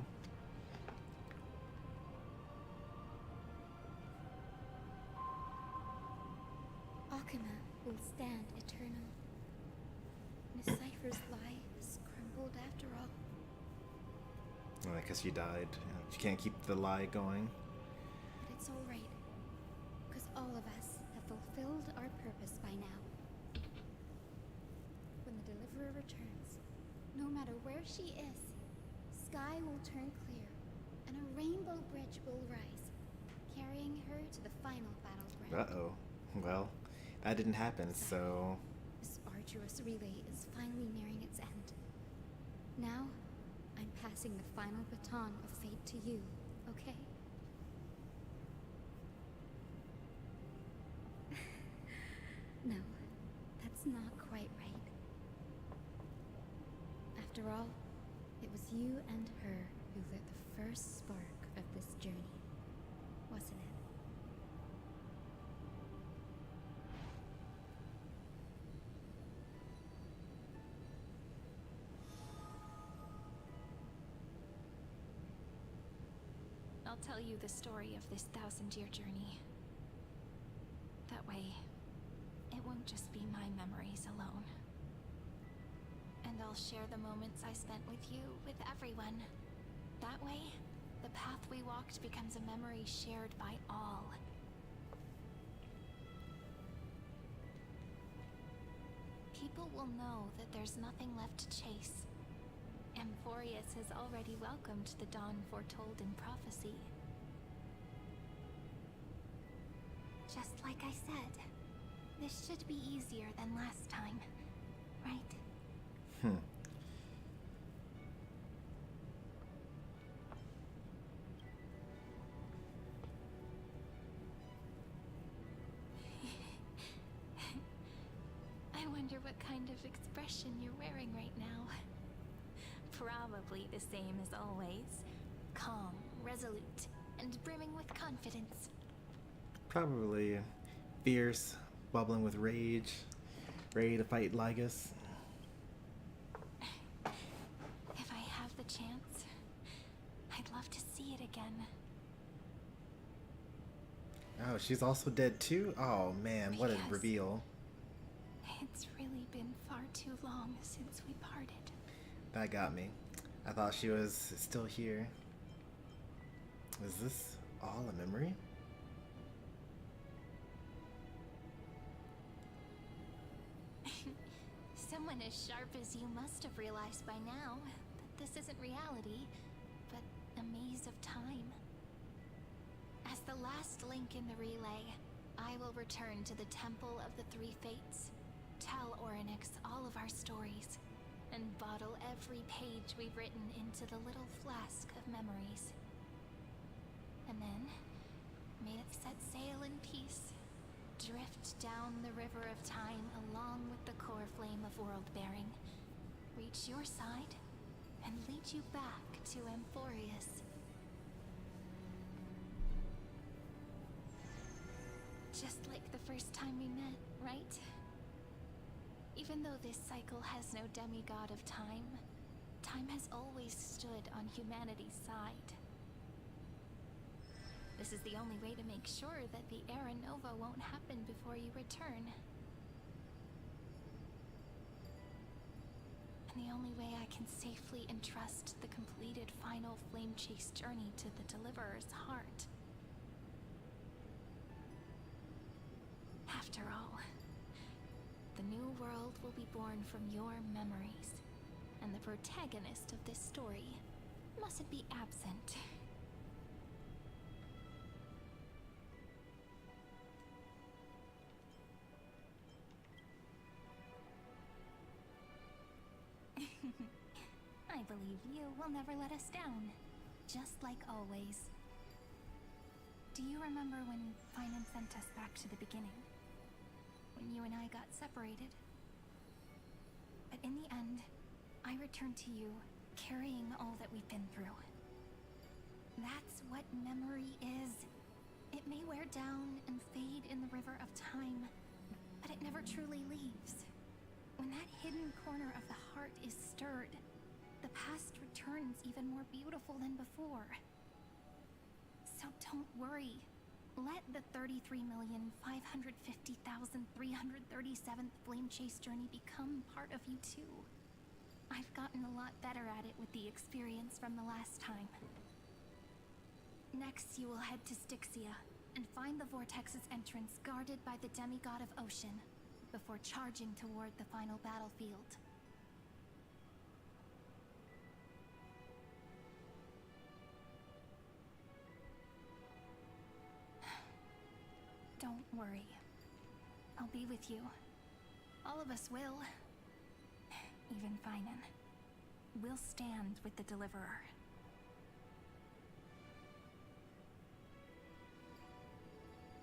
[SPEAKER 2] Akuma will stand eternal. Miss Cypher's lie is crumbled after all.
[SPEAKER 1] Well, I guess you died. You can't keep the lie going.
[SPEAKER 2] But it's all right, because all of us have fulfilled our purpose by now. When the Deliverer returns, no matter where she is, sky will turn clear, and a rainbow bridge will rise, carrying her to the final battleground.
[SPEAKER 1] Uh-oh. Well, that didn't happen, so...
[SPEAKER 2] This arduous relay is finally nearing its end. Now, I'm passing the final baton of fate to you, okay? No, that's not quite right. After all, it was you and her who lit the first spark of this journey, wasn't it? I'll tell you the story of this 1000-year journey. That way, it won't just be my memories alone. And I'll share the moments I spent with you, with everyone. That way, the path we walked becomes a memory shared by all. People will know that there's nothing left to chase. Amphorius has already welcomed the dawn foretold in prophecy. Just like I said, this should be easier than last time, right? I wonder what kind of expression you're wearing right now. Probably the same as always. Calm, resolute, and brimming with confidence.
[SPEAKER 1] Probably fierce, bubbling with rage, ready to fight Lygus.
[SPEAKER 2] If I have the chance, I'd love to see it again.
[SPEAKER 1] Oh, she's also dead too? Oh man, what a
[SPEAKER 2] Yes.
[SPEAKER 1] reveal.
[SPEAKER 2] It's really been far too long since we parted.
[SPEAKER 1] That got me. I thought she was still here. Is this all a memory?
[SPEAKER 2] Someone as sharp as you must have realized by now that this isn't reality, but a maze of time. As the last link in the relay, I will return to the Temple of the Three Fates, tell Orynyx all of our stories, and bottle every page we've written into the little flask of memories. And then, may it set sail in peace, drift down the river of time along with the core flame of world-bearing, reach your side, and lead you back to Amphorius. Just like the first time we met, right? Even though this cycle has no demigod of time, time has always stood on humanity's side. This is the only way to make sure that the Era Nova won't happen before you return. And the only way I can safely entrust the completed final flame chase journey to the Deliverer's heart. new world will be born from your memories, and the protagonist of this story mustn't be absent. I believe you will never let us down, just like always. Do you remember when Finan sent us back to the beginning? When you and I got separated? But in the end, I returned to you, carrying all that we've been through. That's what memory is. It may wear down and fade in the river of time, but it never truly leaves. When that hidden corner of the heart is stirred, the past returns even more beautiful than before. So don't worry. Let the 33,550,337th Flame Chase journey become part of you too. I've gotten a lot better at it with the experience from the last time. Next, you will head to Styxia and find the Vortex's entrance guarded by the demigod of Ocean before charging toward the final battlefield. Don't worry. I'll be with you. All of us will. Even Finan. We'll stand with the Deliverer.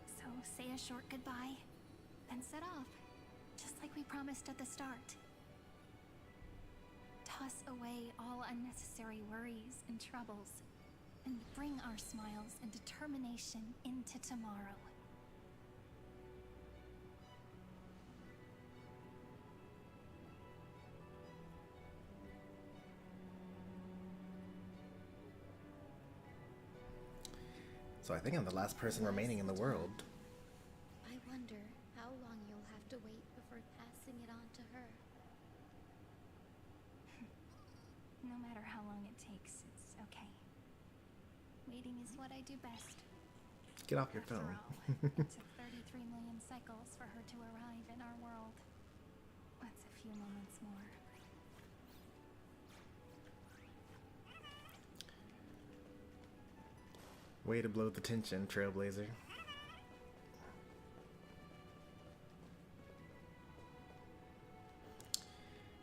[SPEAKER 2] So say a short goodbye, then set off, just like we promised at the start. Toss away all unnecessary worries and troubles, and bring our smiles and determination into tomorrow.
[SPEAKER 1] So I think I'm the last person remaining in the world.
[SPEAKER 4] I wonder how long you'll have to wait before passing it on to her.
[SPEAKER 2] No matter how long it takes, it's okay. Waiting is what I do best.
[SPEAKER 1] Get off your
[SPEAKER 2] After
[SPEAKER 1] phone.
[SPEAKER 2] all, it took 33 million cycles for her to arrive in our world. What's a few moments more?
[SPEAKER 1] Way to blow the tension, Trailblazer.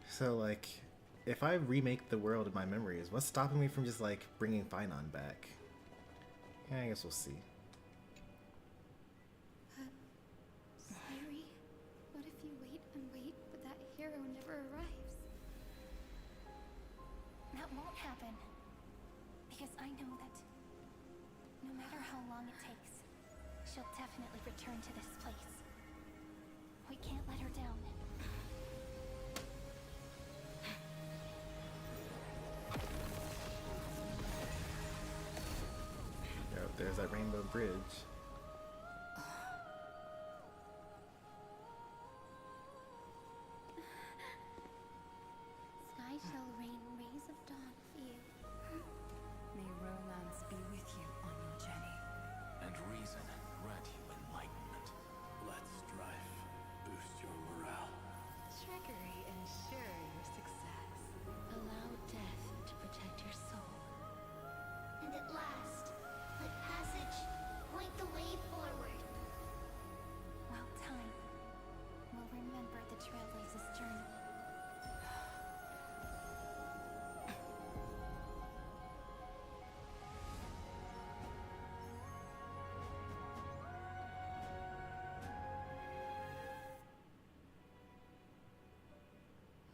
[SPEAKER 1] So, like, if I remake the world in my memories, what's stopping me from just, like, bringing Finan back? Yeah, I guess we'll see.
[SPEAKER 4] Sayuri, what if you wait and wait, but that hero never arrives?
[SPEAKER 2] That won't happen. Because I know that no matter how long it takes, she'll definitely return to this place. We can't let her down.
[SPEAKER 1] Oh, there's that rainbow bridge.
[SPEAKER 4] Sky shall rain rays of dawn for you.
[SPEAKER 5] May romance be with you on your journey.
[SPEAKER 9] And reason grant you enlightenment.
[SPEAKER 8] Let strife boost your morale.
[SPEAKER 3] Trickery ensure your success.
[SPEAKER 4] Allow death to protect your soul. And at last, let passage point the way forward.
[SPEAKER 2] Well, time will remember the Trailblazer's journey.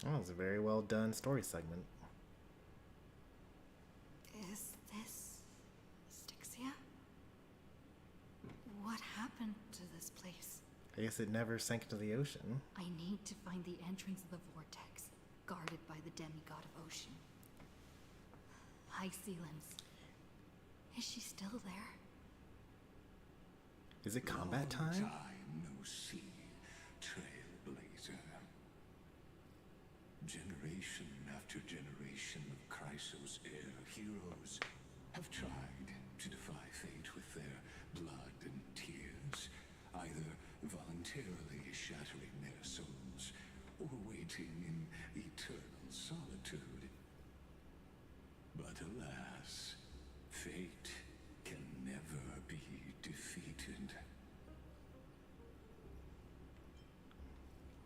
[SPEAKER 1] That was a very well done story segment.
[SPEAKER 3] Is this Styxia? What happened to this place?
[SPEAKER 1] I guess it never sank into the ocean.
[SPEAKER 3] I need to find the entrance of the vortex, guarded by the demigod of ocean. High Sealens. Is she still there?
[SPEAKER 1] Is it combat
[SPEAKER 7] Long
[SPEAKER 1] time?
[SPEAKER 7] no see, Trailblazer. Generation after generation of Chrysos heir heroes have tried to defy fate with their blood and tears, either voluntarily shattering their souls or waiting in eternal solitude. But alas, fate can never be defeated.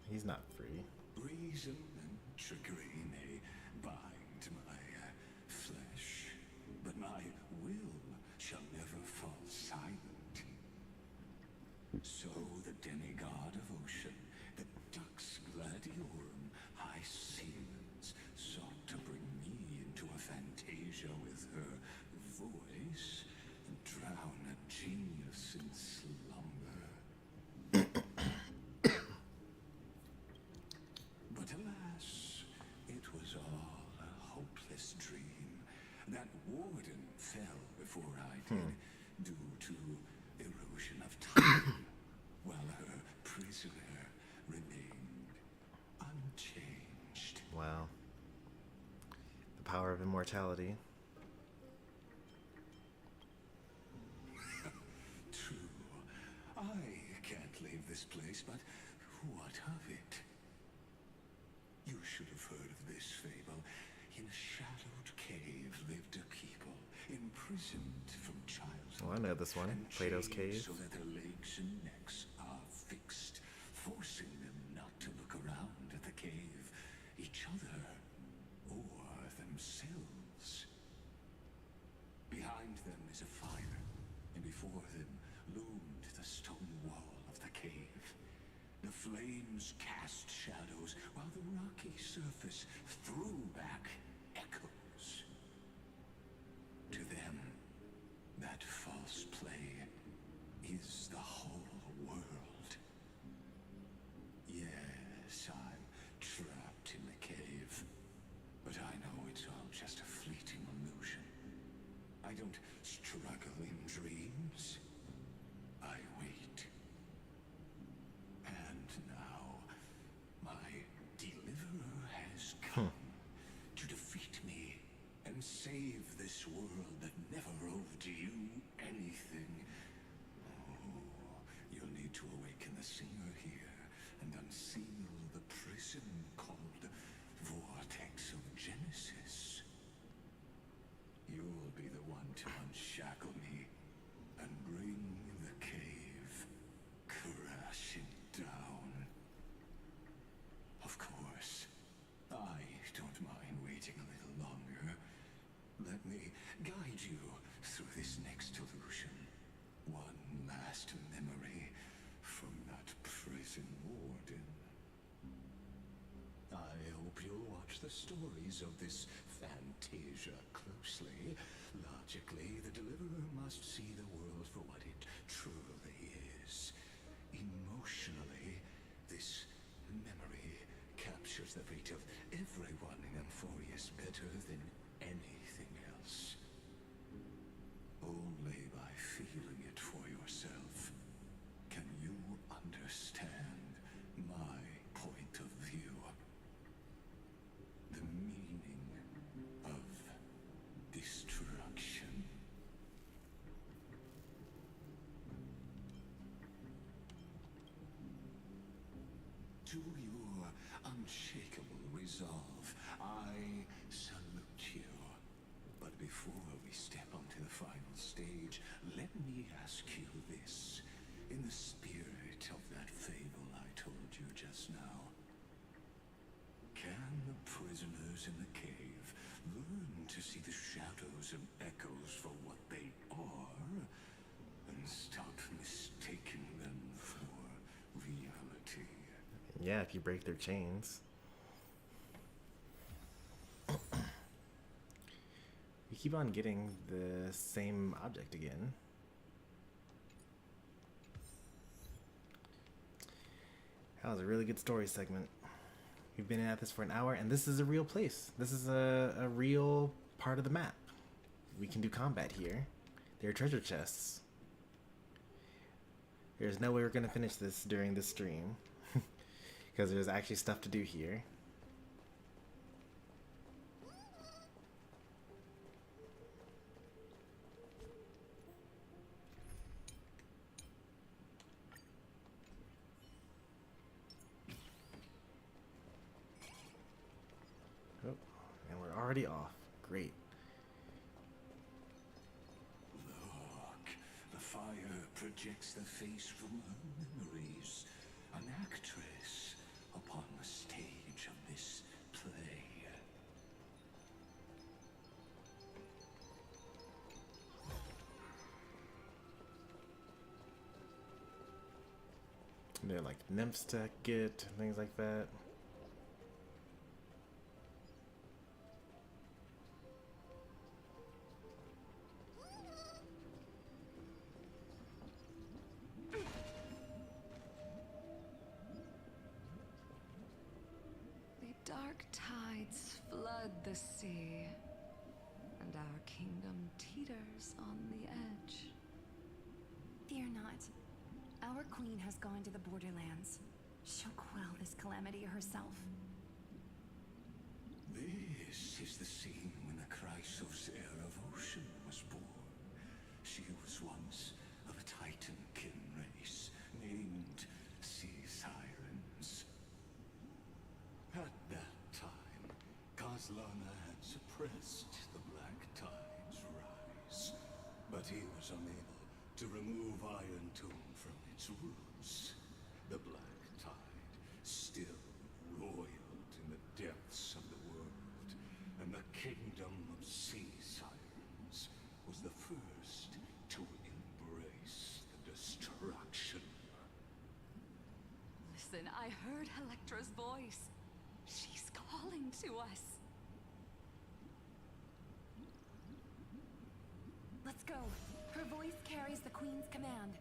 [SPEAKER 1] He's not free.
[SPEAKER 7] Reason and trickery may bind my flesh, but my will shall never fall silent. So the demigod of ocean, the Dux Gladiorum, High Sealens, sought to bring me into a fantasia with her voice and drown a genius in slumber. But alas, it was all a hopeless dream. That warden fell before I did, due to erosion of time, while her prisoner remained unchanged.
[SPEAKER 1] Wow. The power of immortality.
[SPEAKER 7] True. I can't leave this place, but what of it? You should have heard of this fable. In a shadowed cave lived a people, imprisoned from childhood.
[SPEAKER 1] Oh, I know this one.
[SPEAKER 7] and
[SPEAKER 1] Plato's
[SPEAKER 7] chained
[SPEAKER 1] Cave.
[SPEAKER 7] So that their legs and necks are fixed, forcing them not to look around at the cave, each other, or themselves. Behind them is a fire, and before them loomed the stone wall of the cave. The flames cast shadows, while the rocky surface threw back echoes. To them, that false play is the whole world. Yes, I'm trapped in the cave, but I know it's all just a fleeting illusion. I don't struggle in dreams. I wait. And now, my deliverer has come to defeat me and save this world that never owed you anything. Oh, you'll need to awaken the singer here and unseal the prison called Vortex of Genesis. You'll be the one to unshackle me and bring the cave crashing down. Of course, I don't mind waiting a little longer. Let me guide you through this next illusion. One last memory from that prison warden. I hope you'll watch the stories of this fantasia closely. Logically, the deliverer must see the world for what it truly is. Emotionally, this memory captures the fate of everyone in Emphorius better than anything else. Only by feeling it for yourself can you understand my point of view. The meaning of destruction. To your unshakable resolve, I salute you. But before we step onto the final stage, let me ask you this. In the spirit of that fable I told you just now, can the prisoners in the cave learn to see the shadows and echoes for what they are, and stop mistaking them for reality?
[SPEAKER 1] Yeah, if you break their chains. You keep on getting the same object again. That was a really good story segment. We've been at this for an hour, and this is a real place. This is a real part of the map. We can do combat here. There are treasure chests. There's no way we're going to finish this during this stream. Because there's actually stuff to do here. Oh, and we're already off. Great.
[SPEAKER 7] Look, the fire projects the face from her memories. An actress upon the stage of this play.
[SPEAKER 1] They're like nymphs to get, things like that.
[SPEAKER 5] The dark tides flood the sea, and our kingdom teeters on the edge.
[SPEAKER 6] Fear not. Our queen has gone to the borderlands. She'll quell this calamity herself.
[SPEAKER 7] This is the scene when the Chrysos heir of ocean was born. She was once of a Titan-kin race named Sea Sirens. At that time, Kazlana had suppressed the Black Tide's rise, but he was unable to remove Iron Tomb from its roots. The Black Tide still roiled in the depths of the world, and the kingdom of Sea Sirens was the first to embrace the destruction.
[SPEAKER 5] Listen, I heard Electra's voice. She's calling to us.
[SPEAKER 6] Let's go. Her voice carries the queen's command.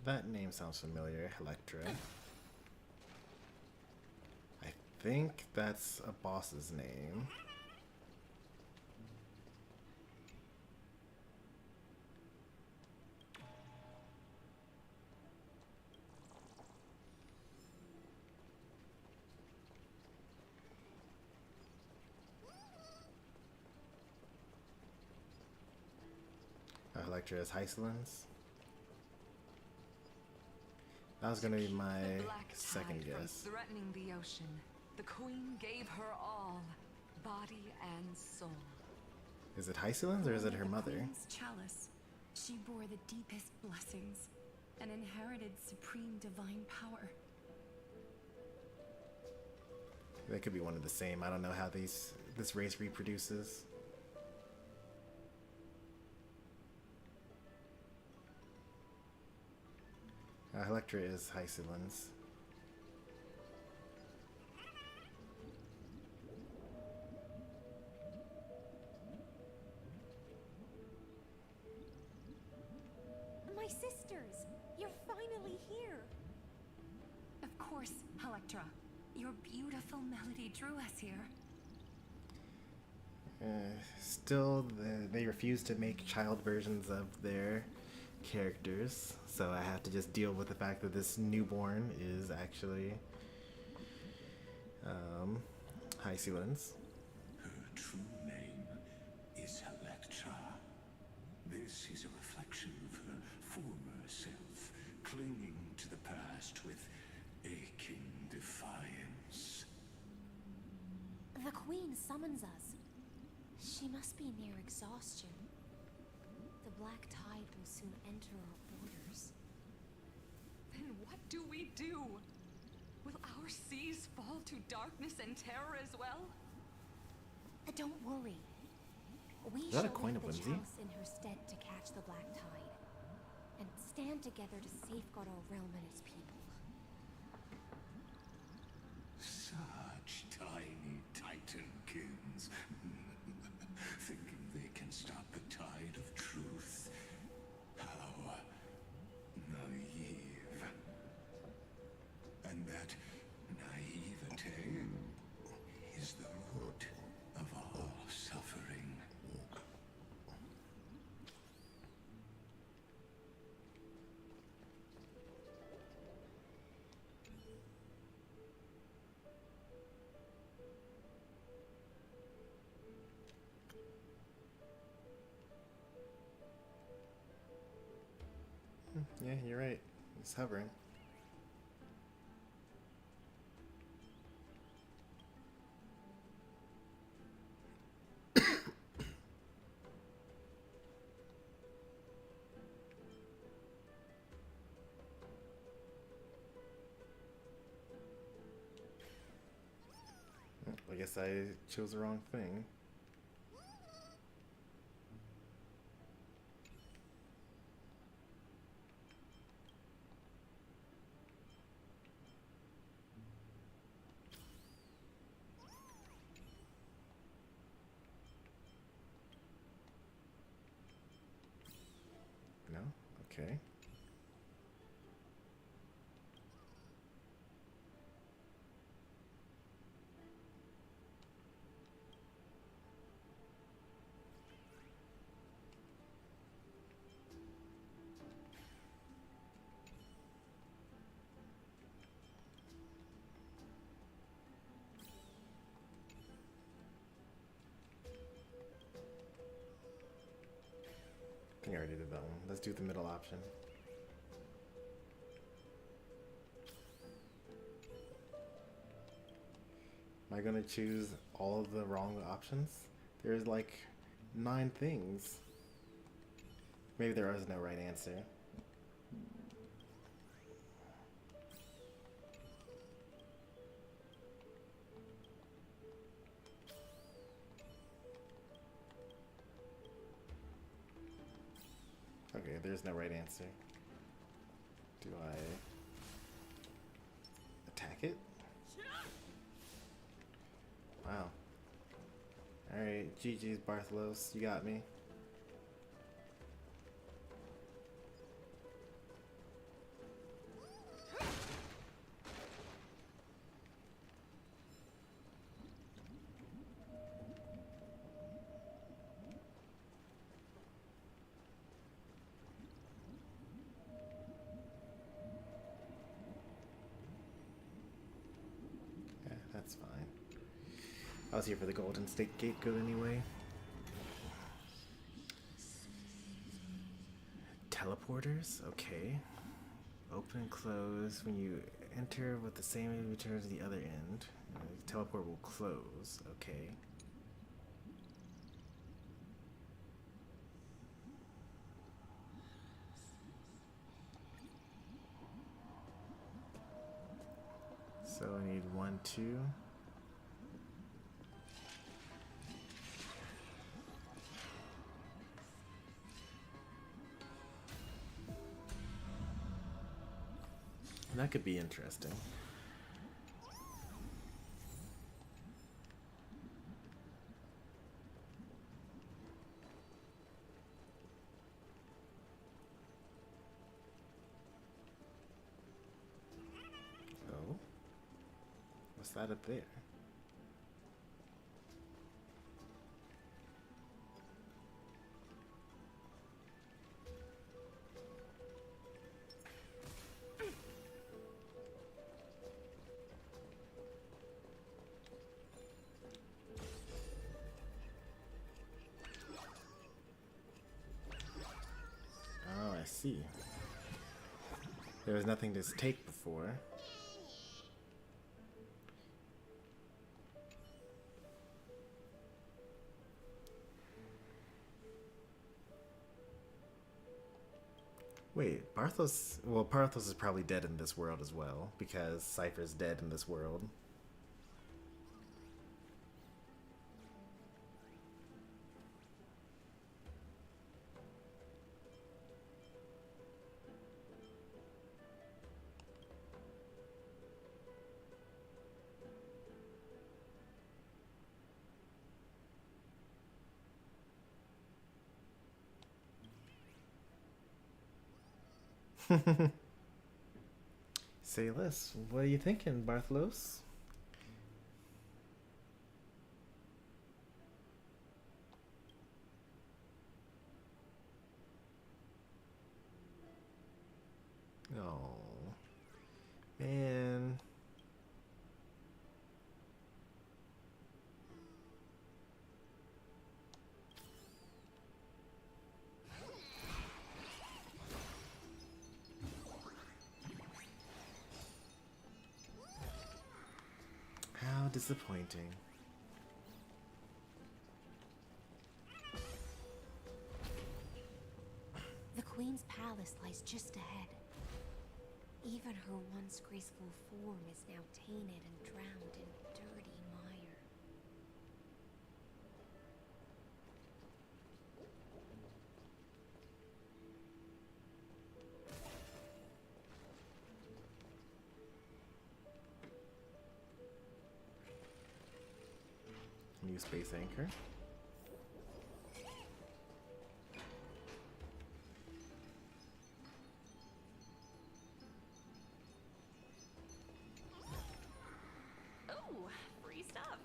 [SPEAKER 1] That name sounds familiar, Electra. I think that's a boss's name. Electra is Hycelins. That was gonna be my second guess.
[SPEAKER 5] From threatening the ocean, the queen gave her all, body and soul.
[SPEAKER 1] Is it Hycelins or is it her mother?
[SPEAKER 6] The queen's chalice. She bore the deepest blessings and inherited supreme divine power.
[SPEAKER 1] They could be one of the same. I don't know how this race reproduces. Electra is Hycelins.
[SPEAKER 6] My sisters, you're finally here. Of course, Electra. Your beautiful melody drew us here.
[SPEAKER 1] Still, they refuse to make child versions of their characters, so I have to just deal with the fact that this newborn is actually Hycelins.
[SPEAKER 7] Her true name is Electra. This is a reflection of her former self, clinging to the past with aching defiance.
[SPEAKER 2] The queen summons us. She must be near exhaustion. The Black Tide will soon enter our borders.
[SPEAKER 5] Then what do we do? Will our seas fall to darkness and terror as well?
[SPEAKER 2] Don't worry. We
[SPEAKER 1] Is that a
[SPEAKER 2] shall
[SPEAKER 1] coin
[SPEAKER 2] leave
[SPEAKER 1] of
[SPEAKER 2] the
[SPEAKER 1] whimsy?
[SPEAKER 2] chalice in her stead to catch the Black Tide, and stand together to safeguard our realm and its people.
[SPEAKER 7] Such tiny Titankins. Thinking they can stop the tide of truth. How naive. And that naivete is the root of all suffering.
[SPEAKER 1] Yeah, you're right. It's hovering. I guess I chose the wrong thing. No? Okay. I think I already did that one. Let's do the middle option. Am I gonna choose all of the wrong options? There's like 9 things. Maybe there is no right answer. Okay, there's no right answer. Do I attack it? Wow. Alright, GG's Bartholos, you got me. Yeah, that's fine. I was here for the Golden State Gate Code anyway. Teleporters? Okay. Open and close. When you enter with the same return to the other end, the teleport will close. Okay. So I need 1, 2. That could be interesting. Oh, what's that up there? See. There was nothing to take before. Wait, Barthos... Well, Barthos is probably dead in this world as well, because Cypher's dead in this world. Say less. What are you thinking, Bartholos? Oh, man. How disappointing.
[SPEAKER 10] The Queen's palace lies just ahead. Even her once graceful form is now tainted and drowned in dirty mire.
[SPEAKER 1] New space anchor.
[SPEAKER 5] Oh, free stuff.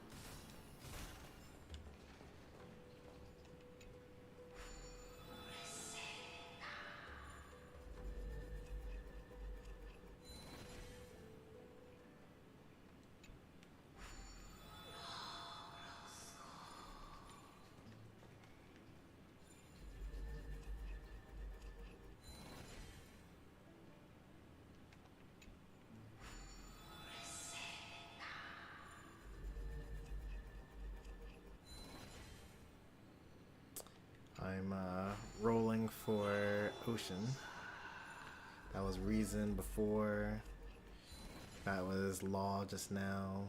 [SPEAKER 1] I'm rolling for ocean. That was reason before. That was law just now.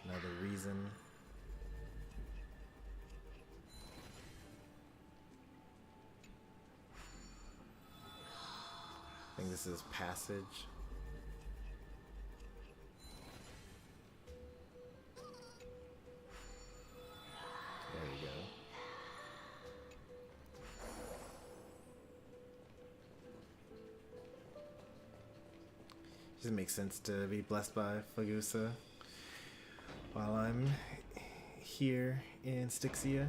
[SPEAKER 1] Another reason. I think this is passage. There you go. Doesn't make sense to be blessed by Fagusa while I'm here in Styxia.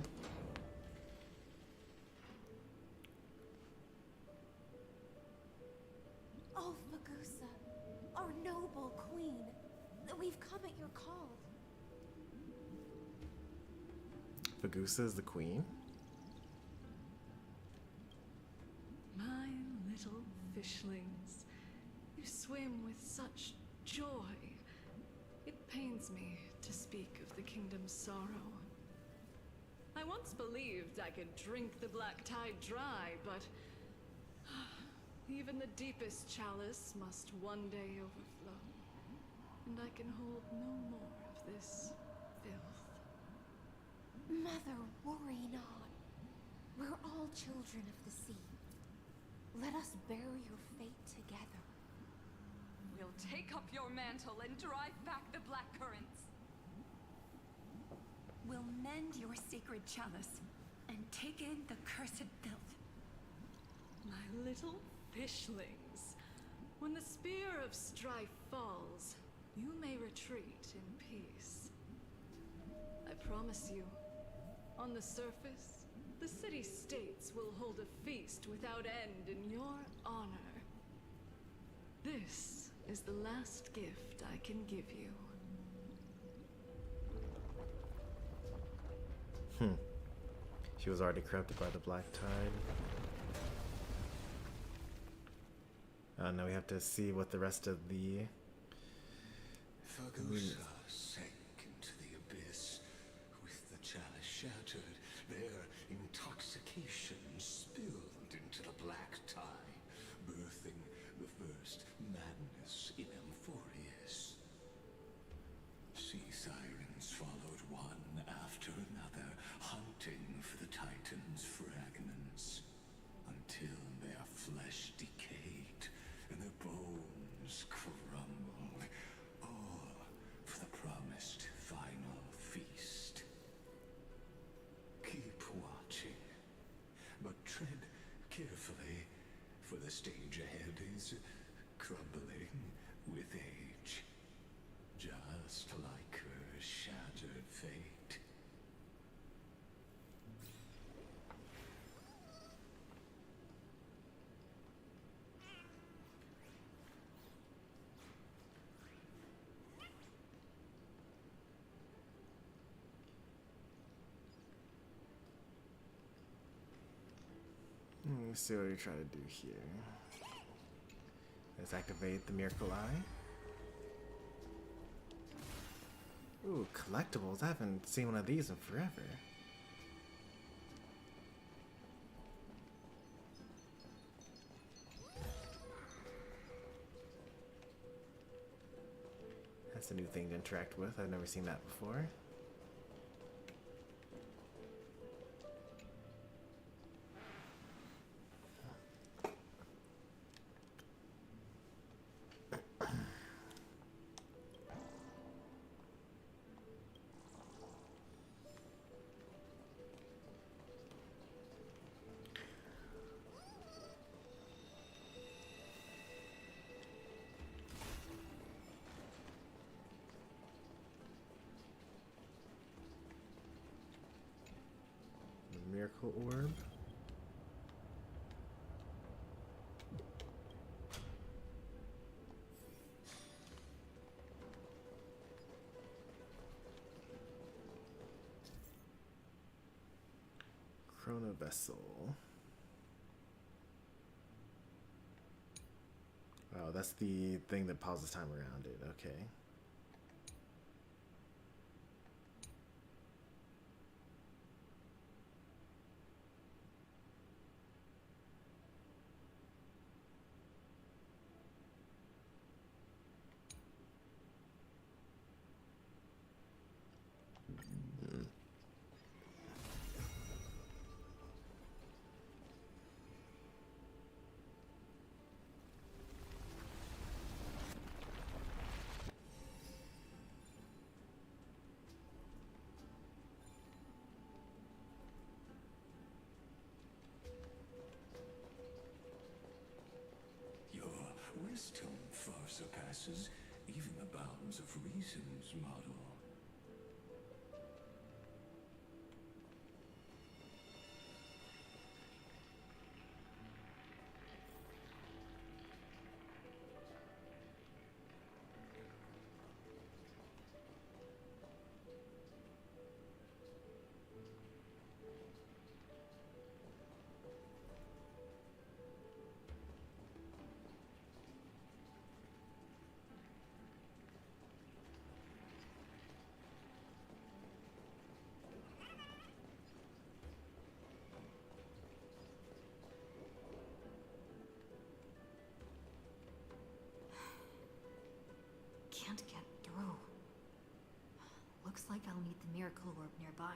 [SPEAKER 10] Oh, Fagusa, our noble queen. We've come at your call.
[SPEAKER 1] Fagusa is the queen.
[SPEAKER 11] My little fishlings, you swim with such joy. It pains me to speak of the kingdom's sorrow. I once believed I could drink the black tide dry, but even the deepest chalice must one day overflow, and I can hold no more of this filth.
[SPEAKER 10] Mother, worry not. We're all children of the sea. Let us bear your fate together.
[SPEAKER 5] We'll take up your mantle and drive back the black currents. We'll mend your sacred chalice and take in the cursed filth.
[SPEAKER 11] My little fishlings, when the spear of strife falls, you may retreat in peace. I promise you, on the surface, the city-states will hold a feast without end in your honor. This is the last gift I can give you.
[SPEAKER 1] She was already corrupted by the black tide. Now we have to see what the rest of the...
[SPEAKER 7] Fagusa sank into the abyss with the chalice shattered. Their intoxication spilled into the black tide, birthing the first madness in Emphorius. Sea sirens followed one after another, hunting for the Titan's fragments, until their flesh decayed and their bones crumbled, all for the promised final feast. Keep watching, but tread carefully, for the stage ahead is crumbling with age, just like her shattered fate.
[SPEAKER 1] Let's see what we try to do here. Let's activate the Miracle Eye. Ooh, collectibles. I haven't seen one of these in forever. That's a new thing to interact with. I've never seen that before. Miracle Orb. Chrono Vessel. Oh, that's the thing that pauses time around it. Okay.
[SPEAKER 7] Wisdom far surpasses even the bounds of reason's model.
[SPEAKER 3] Can't get through. Looks like I'll need the miracle orb nearby.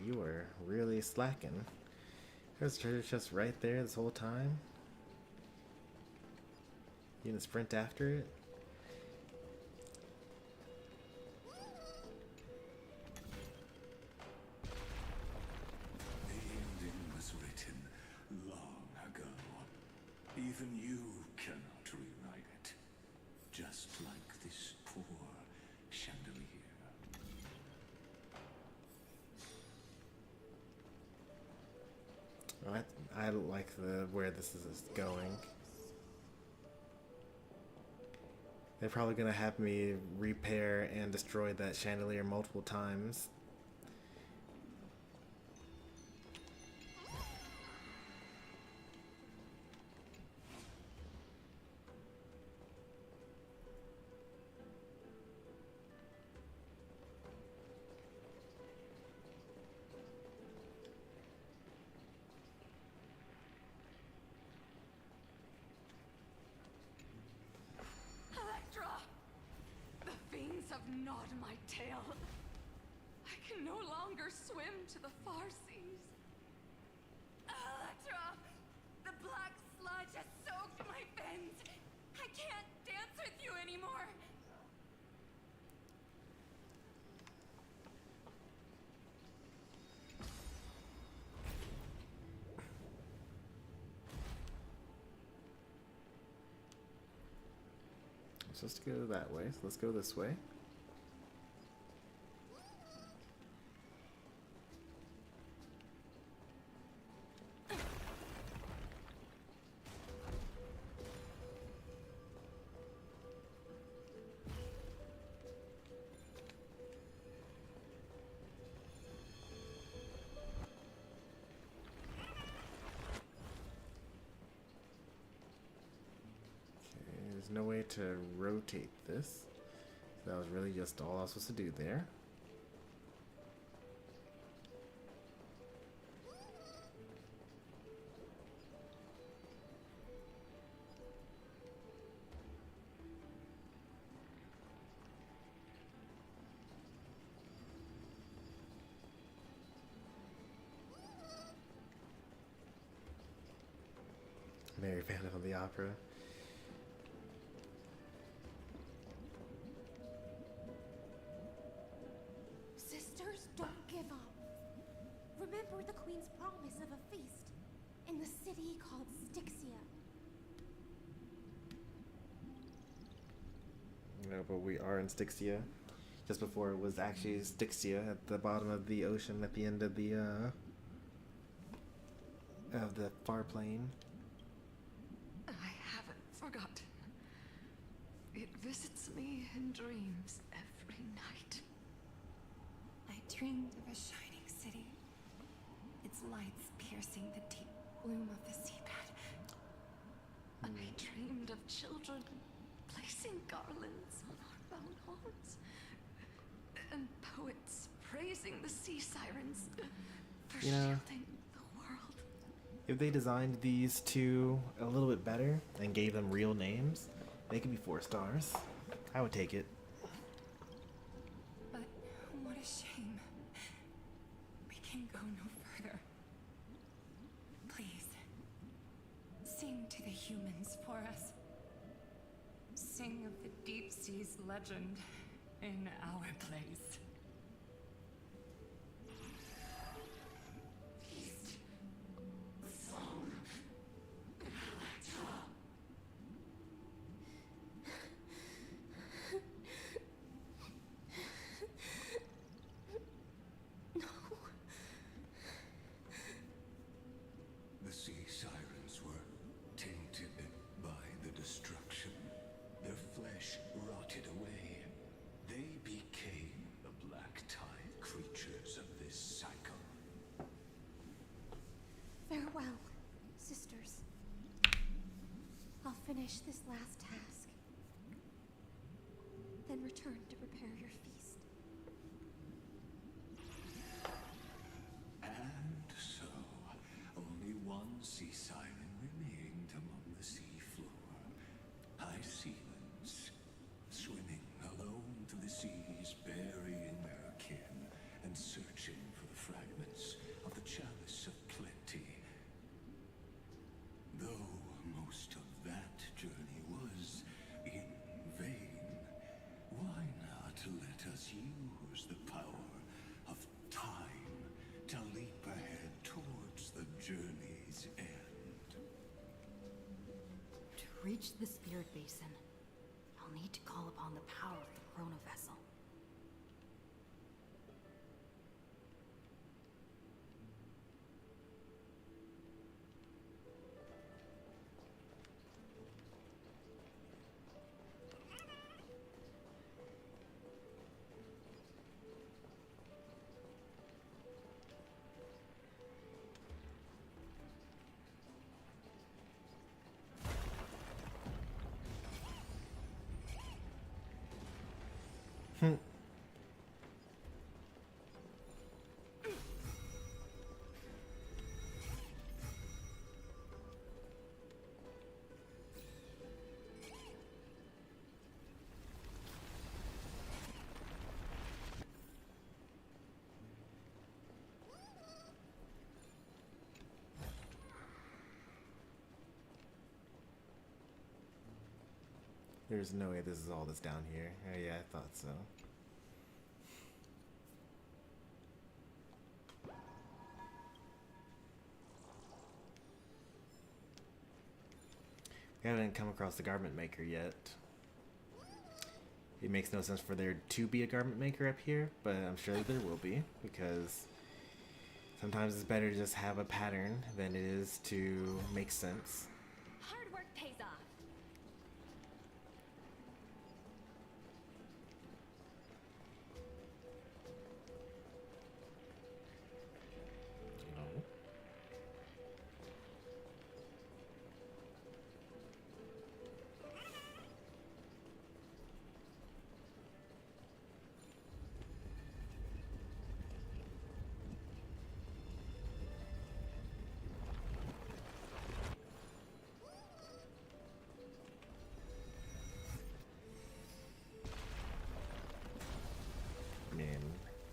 [SPEAKER 1] You were really slacking. There's treasure chest right there this whole time. You gonna sprint after it?
[SPEAKER 7] The ending was written long ago. Even you cannot rewrite it. Just like this poor chandelier.
[SPEAKER 1] I like where this is going. They're probably gonna have me repair and destroy that chandelier multiple times.
[SPEAKER 11] Gnawed my tail. I can no longer swim to the far seas. Electra! The black sludge has soaked my fins. I can't dance with you anymore.
[SPEAKER 1] I'm supposed to go that way, so let's go this way. There's no way to rotate this. So that was really just all I was supposed to do there. Mary Phantom of the Opera.
[SPEAKER 10] Sisters, don't give up. Remember the Queen's promise of a feast in the city called Styxia.
[SPEAKER 1] No, but we are in Styxia. Just before it was actually Styxia at the bottom of the ocean at the end of the far plane.
[SPEAKER 11] I haven't forgotten. It visits me in dreams every night.
[SPEAKER 5] I dreamed of a shining city, its lights piercing the deep gloom of the seabed.
[SPEAKER 11] I dreamed of children placing garlands on our bone horns, and poets praising the sea sirens for shielding the world.
[SPEAKER 1] If they designed these two a little bit better and gave them real names, they could be 4 stars. I would take it.
[SPEAKER 5] But what a shame. We can go no further. Please, sing to the humans for us. Sing of the deep sea's legend in our place.
[SPEAKER 7] The sea sirens were tainted by the destruction. Their flesh rotted away. They became the black tide creatures of this cycle.
[SPEAKER 10] Farewell, sisters. I'll finish this last task, then return to prepare your feast.
[SPEAKER 7] And so, only one sea siren remained among the sea floor. High sealens, swimming alone to the seas, burying their kin, and searching for the fragments of the chalice of plenty. Though most of that journey was in vain, why not let us use the power of time to leap ahead towards the journey's end?
[SPEAKER 3] To reach the spirit basin, I'll need to call upon the power of the chrono vessel.
[SPEAKER 1] There's no way this is all that's down here. Oh yeah, I thought so. We haven't come across the garment maker yet. It makes no sense for there to be a garment maker up here, but I'm sure there will be, because sometimes it's better to just have a pattern than it is to make sense.
[SPEAKER 6] Hard work pays off.
[SPEAKER 1] No. Man,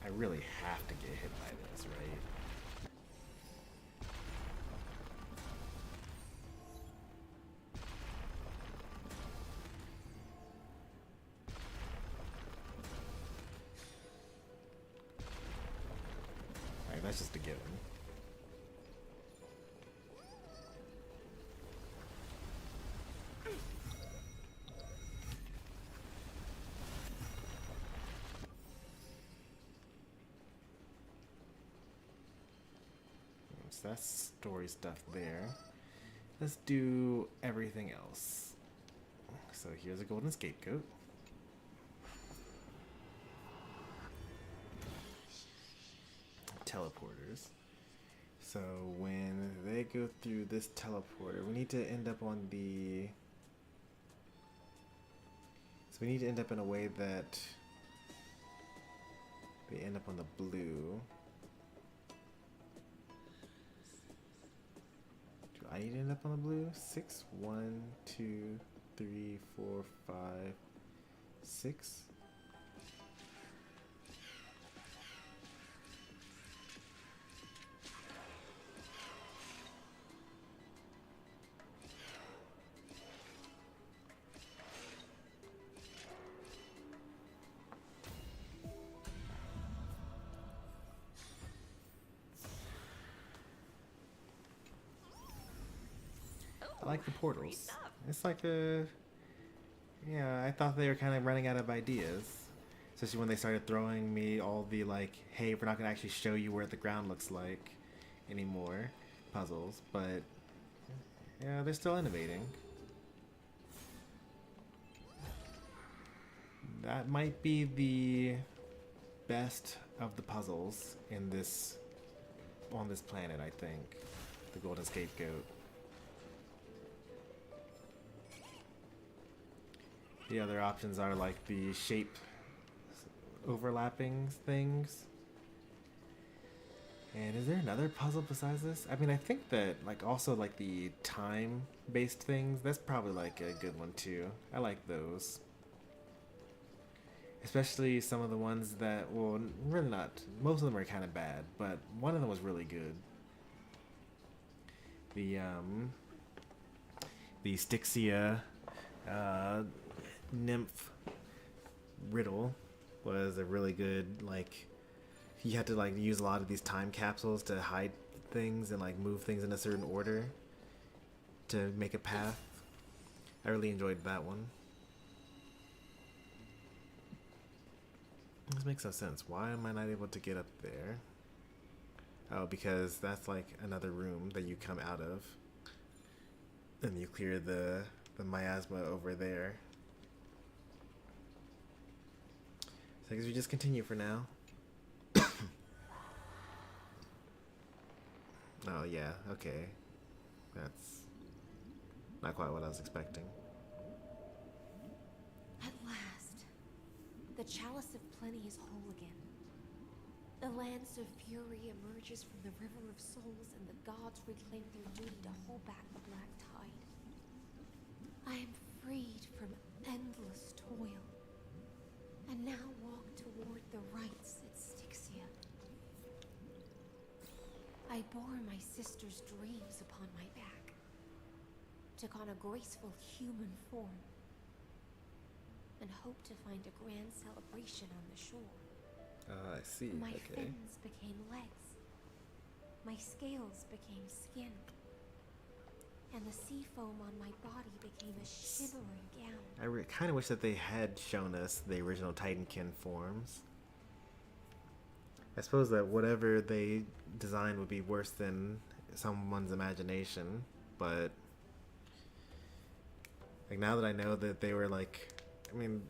[SPEAKER 1] I really have to get hit by this, right? That's just a given. So that's story stuff there. Let's do everything else. So here's a golden scapegoat. Teleporters. So when they go through this teleporter, we need to end up on the... So we need to end up in a way that they end up on the blue. Do I need to end up on the blue? 6, 1, 2, 3, 4, 5, 6. I like the portals. It's like a... Yeah, I thought they were kind of running out of ideas. Especially when they started throwing me all the, like, hey, we're not going to actually show you where the ground looks like anymore puzzles. But, yeah, they're still innovating. That might be the best of the puzzles in this... on this planet, I think. The Golden Scapegoat. The other options are like the shape overlapping things. And is there another puzzle besides this? I mean, I think that like also like the time based things, that's probably like a good one too. I like those. Especially some of the ones that, well, really not, most of them are kind of bad, but one of them was really good. The Styxia, nymph riddle was a really good, like, you had to like use a lot of these time capsules to hide things and like move things in a certain order to make a path. I really enjoyed that one. This makes no sense. Why am I not able to get up there? Oh, because that's like another room that you come out of and you clear the miasma over there. So I guess we just continue for now. Oh yeah, okay. That's not quite what I was expecting.
[SPEAKER 10] At last, the Chalice of Plenty is whole again. The Lance of Fury emerges from the River of Souls, and the gods reclaim their duty to hold back the Black Tide. I am freed from endless toil, and now walk toward the rites at Styxia. I bore my sister's dreams upon my back, took on a graceful human form, and hoped to find a grand celebration on the shore.
[SPEAKER 1] I see.
[SPEAKER 10] My
[SPEAKER 1] Okay.
[SPEAKER 10] fins became legs, my scales became skin, and the sea foam on my body became a shimmering gown.
[SPEAKER 1] I kind of wish that they had shown us the original Titankin forms. I suppose that whatever they designed would be worse than someone's imagination, but like now that I know that they were like, I mean,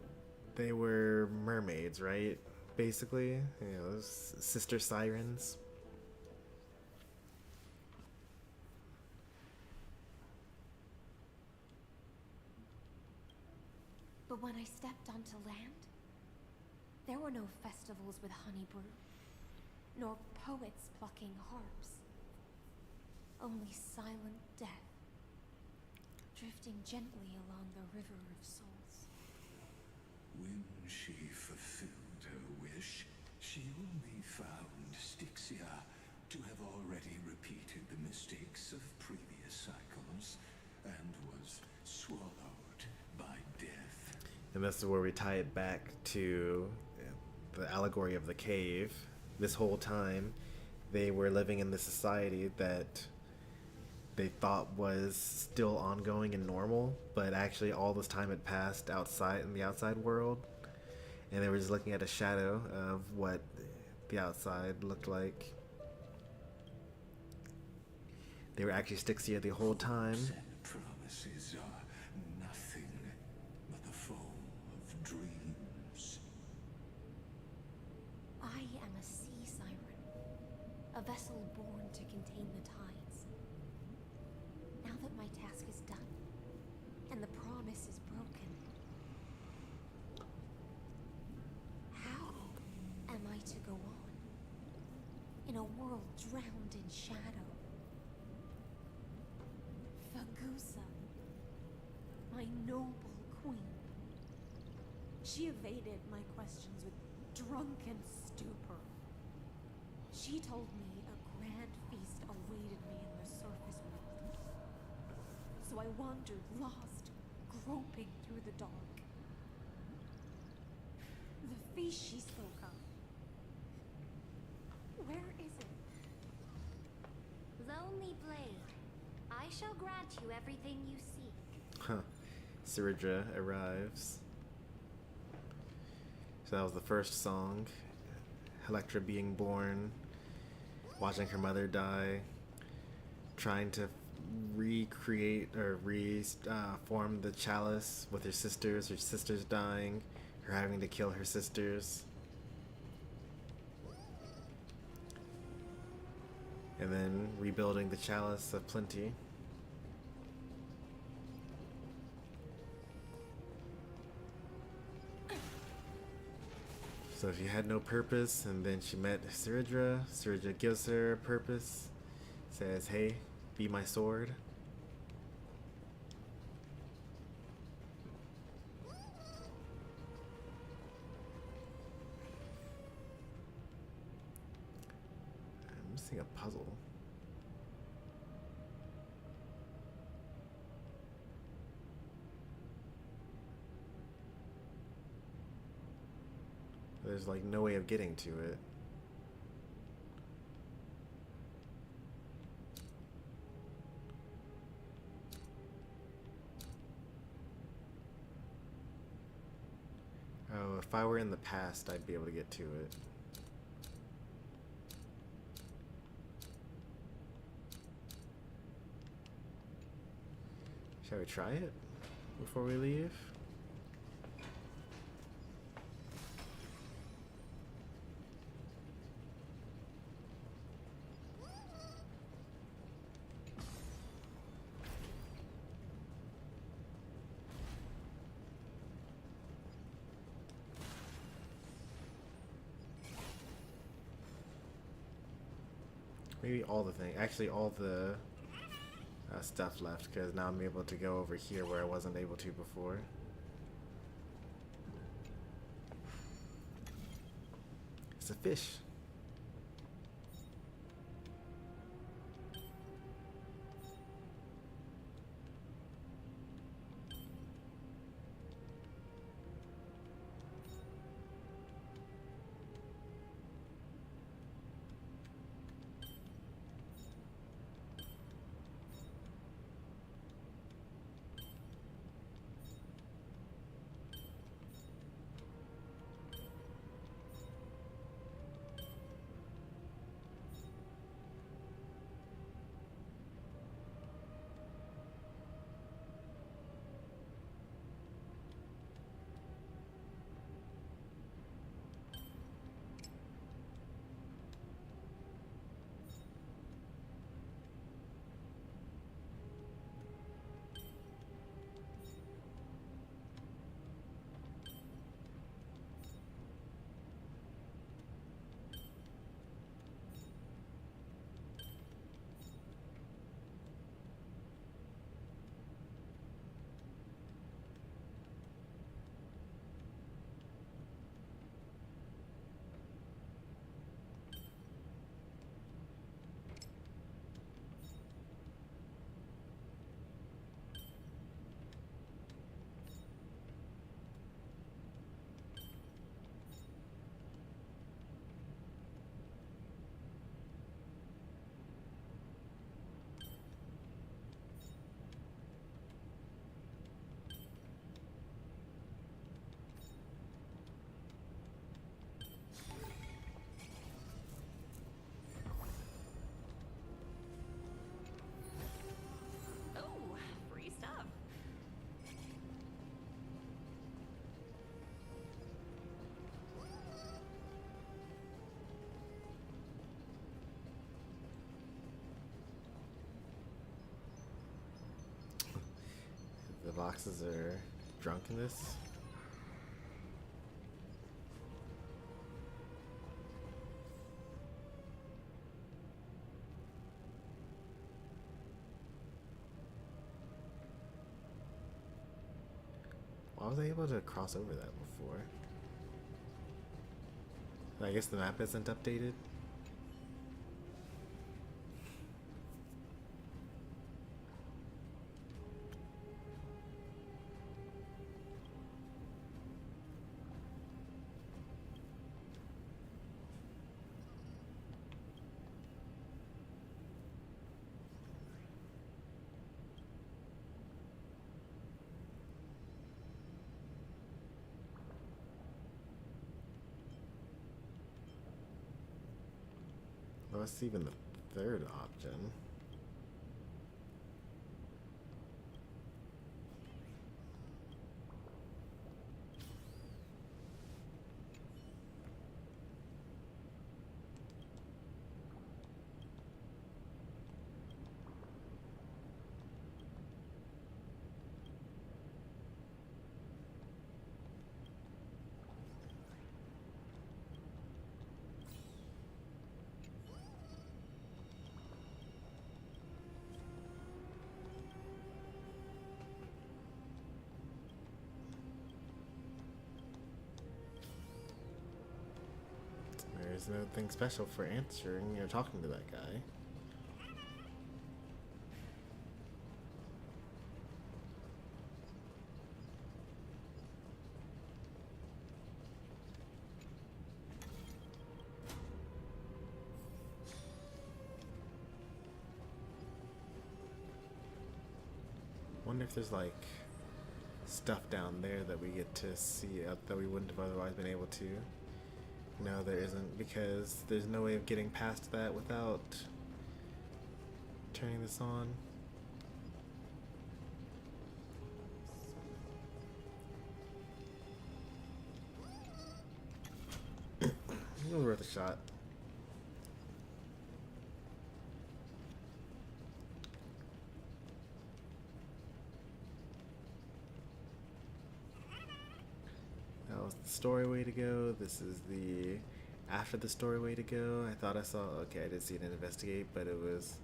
[SPEAKER 1] they were mermaids, right? Basically, you know, sister sirens.
[SPEAKER 10] But when I stepped onto land, there were no festivals with honey brew, nor poets plucking harps. Only silent death, drifting gently along the River of Souls.
[SPEAKER 7] When she fulfilled her wish, she only found Styxia to have already repeated the mistakes of previous cycles and was swallowed by death.
[SPEAKER 1] And this is where we tie it back to the allegory of the cave. This whole time, they were living in this society that they thought was still ongoing and normal, but actually all this time had passed outside in the outside world, and they were just looking at a shadow of what the outside looked like. They were actually Styxia the whole time.
[SPEAKER 7] Promises are nothing but the foam of dreams.
[SPEAKER 10] I am a sea siren, a vessel born to contain the tides. Now that my task is done, and the promise is broken, how am I to go on in a world drowned in shadow? Fagusa, my noble queen. She evaded my questions with drunken stupor. She told me a grand feast awaited me in the surface world. So I wandered lost, groping through the dark. The feast she spoke of. Where is it?
[SPEAKER 4] Lonely Blade, I shall grant you everything you seek.
[SPEAKER 1] Huh. Ciridra arrives. So that was the first song. Electra being born, watching her mother die, trying to recreate or form the chalice with her sisters dying, her having to kill her sisters. And then rebuilding the chalice of plenty. So she had no purpose, and then she met Ciridra. Ciridra gives her a purpose, says, hey, be my sword. I'm missing a puzzle. There's like no way of getting to it. Oh, if I were in the past, I'd be able to get to it. Shall we try it before we leave? Maybe all the thing, actually all the stuff left, because now I'm able to go over here where I wasn't able to before. It's a fish. the boxes are drunk in this. Why was I able to cross over that before? I guess the map isn't updated. What's even the third option? There's nothing special for answering or talking to that guy. Wonder if there's like stuff down there that we get to see that we wouldn't have otherwise been able to. No, there isn't, because there's no way of getting past that without turning this on. It was worth a shot. That was the story way to go. This is the after the story way to go. I thought I saw, okay, I did see it in investigate, but it was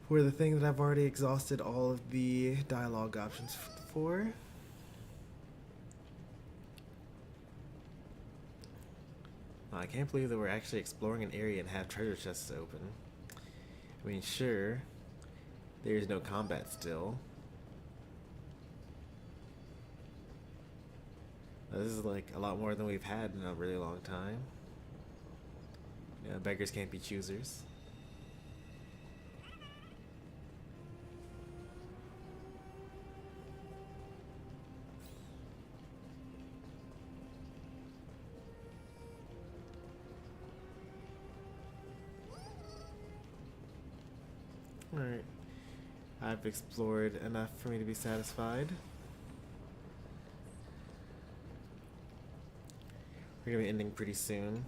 [SPEAKER 1] for the thing that I've already exhausted all of the dialogue options for. I can't believe that we're actually exploring an area and have treasure chests open. I mean, sure, there's no combat still. This is like a lot more than we've had in a really long time. You know, beggars can't be choosers. Alright. I've explored enough for me to be satisfied. We're gonna be ending pretty soon.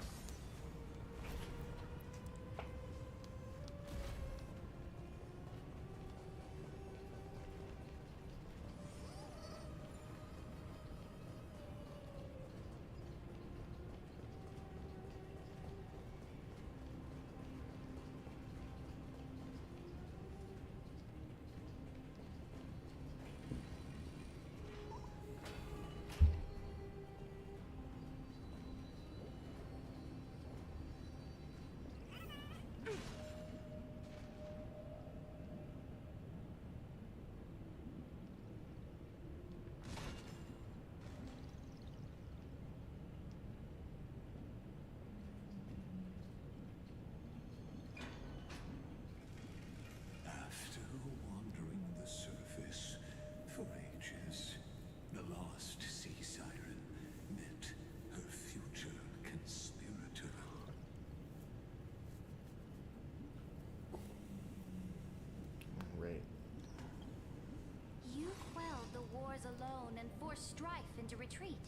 [SPEAKER 12] Alone and force strife into retreat.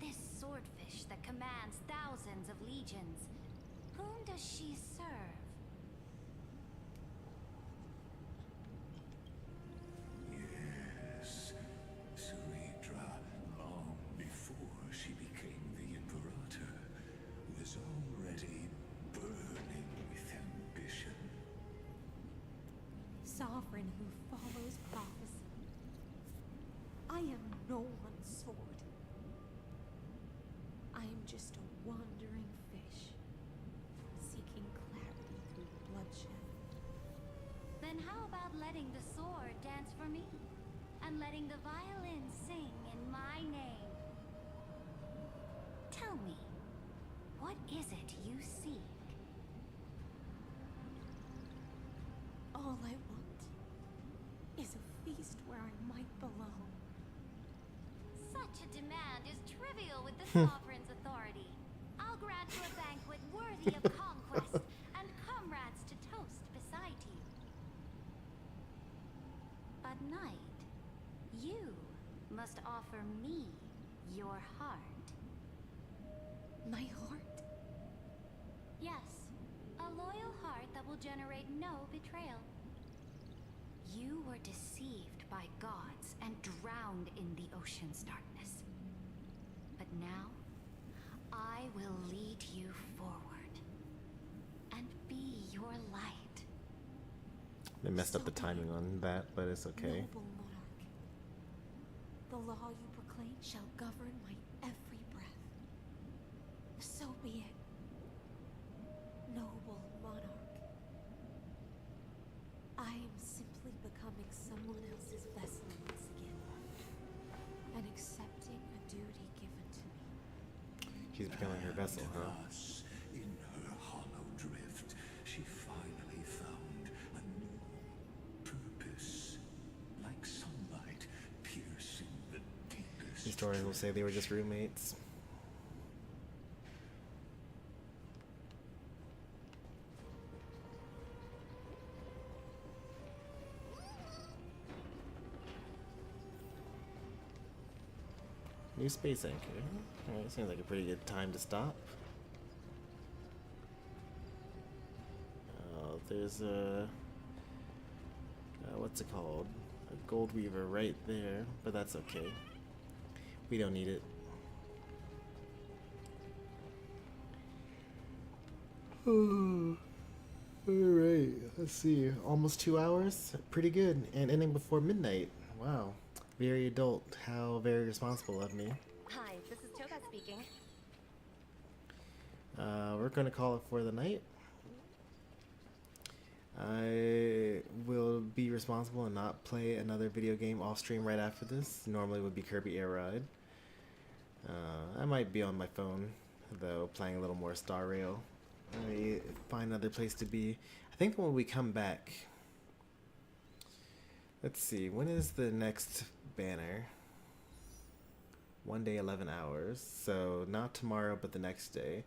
[SPEAKER 12] This swordfish that commands thousands of legions. Whom does she serve?
[SPEAKER 7] Yes,
[SPEAKER 10] sovereign who follows prophecy. I am no one's sword. I am just a wandering fish, seeking clarity through bloodshed.
[SPEAKER 12] Then how about letting the sword dance for me? And letting the violin sing in my name? Tell me, what is it you seek?
[SPEAKER 10] All I want is a feast where I might belong.
[SPEAKER 12] Such a demand is trivial with the sovereign's authority. I'll grant you a banquet worthy of conquest and comrades to toast beside you. But Knight, you must offer me your heart.
[SPEAKER 10] My heart?
[SPEAKER 12] Yes, a loyal heart that will generate no betrayal. You were deceived by gods and drowned in the ocean's darkness. But now, I will lead you forward and be your light.
[SPEAKER 1] They messed up the timing on that, but it's okay.
[SPEAKER 10] Noble monarch, the law you proclaim shall govern my every breath. So be it. Noble monarch. I am simply becoming someone else's vessel once again, and accepting a duty given to me.
[SPEAKER 1] She's becoming her vessel, huh?
[SPEAKER 7] Thus, in her hollow drift, she finally found a new purpose, like sunlight piercing the deepest.
[SPEAKER 1] These stories will say they were just roommates. New space anchor. Alright, seems like a pretty good time to stop. There's a what's it called? A gold weaver right there, but that's okay. We don't need it. Alright, let's see. Almost 2 hours? Pretty good. And ending before midnight. Wow. Very adult. How very responsible of me.
[SPEAKER 6] Hi, this is Toga speaking.
[SPEAKER 1] We're gonna call it for the night. I will be responsible and not play another video game off stream right after this. Normally would be Kirby Air Ride. I might be on my phone though, playing a little more Star Rail. I find another place to be. I think when we come back. Let's see, when is the next banner? 1 day, 11 hours. So not tomorrow, but the next day.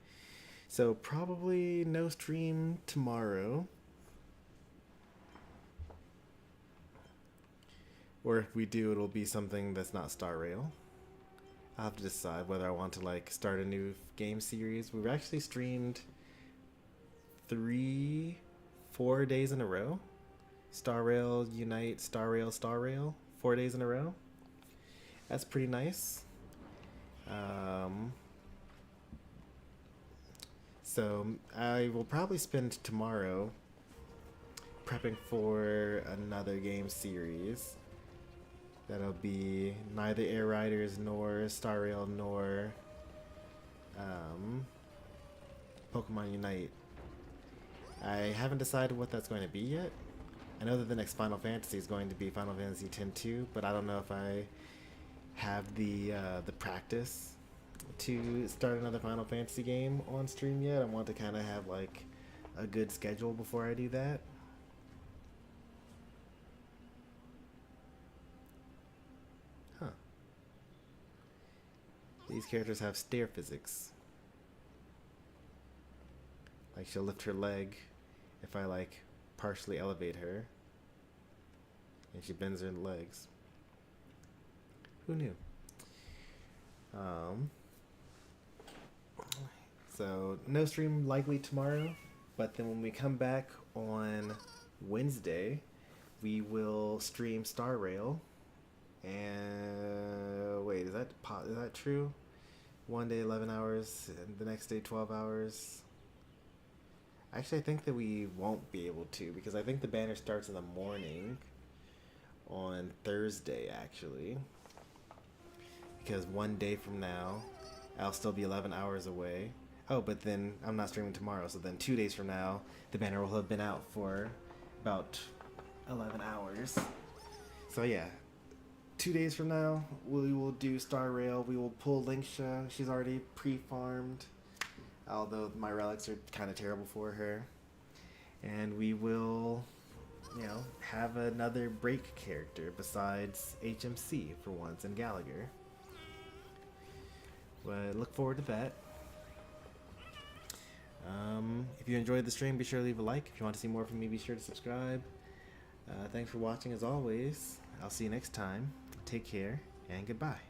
[SPEAKER 1] So probably no stream tomorrow. Or if we do, it'll be something that's not Star Rail. I'll have to decide whether I want to like start a new game series. We've actually streamed 4 days in a row. Star Rail, Unite, Star Rail, 4 days in a row. That's pretty nice. So I will probably spend tomorrow prepping for another game series. That'll be neither Air Riders nor Star Rail nor Pokemon Unite. I haven't decided what that's going to be yet. I know that the next Final Fantasy is going to be Final Fantasy X-2, but I don't know if I have the practice to start another Final Fantasy game on stream yet. I want to kind of have like a good schedule before I do that. Huh. These characters have stair physics. Like she'll lift her leg if I like partially elevate her, and she bends her legs. Who knew? So no stream likely tomorrow, but then when we come back on Wednesday, we will stream Star Rail. And wait, is that true? 1 day 11 hours, and the next day 12 hours. Actually, I think that we won't be able to because I think the banner starts in the morning on Thursday, actually. Because one day from now, I'll still be 11 hours away. Oh, but then I'm not streaming tomorrow, so then 2 days from now, the banner will have been out for about 11 hours. So yeah, 2 days from now, we will do Star Rail. We will pull Linksha. She's already pre-farmed, although my relics are kind of terrible for her. And we will, you know, have another break character besides HMC for once and Gallagher. But look forward to that. If you enjoyed the stream, be sure to leave a like. If you want to see more from me, be sure to subscribe. Thanks for watching as always. I'll see you next time. Take care and goodbye.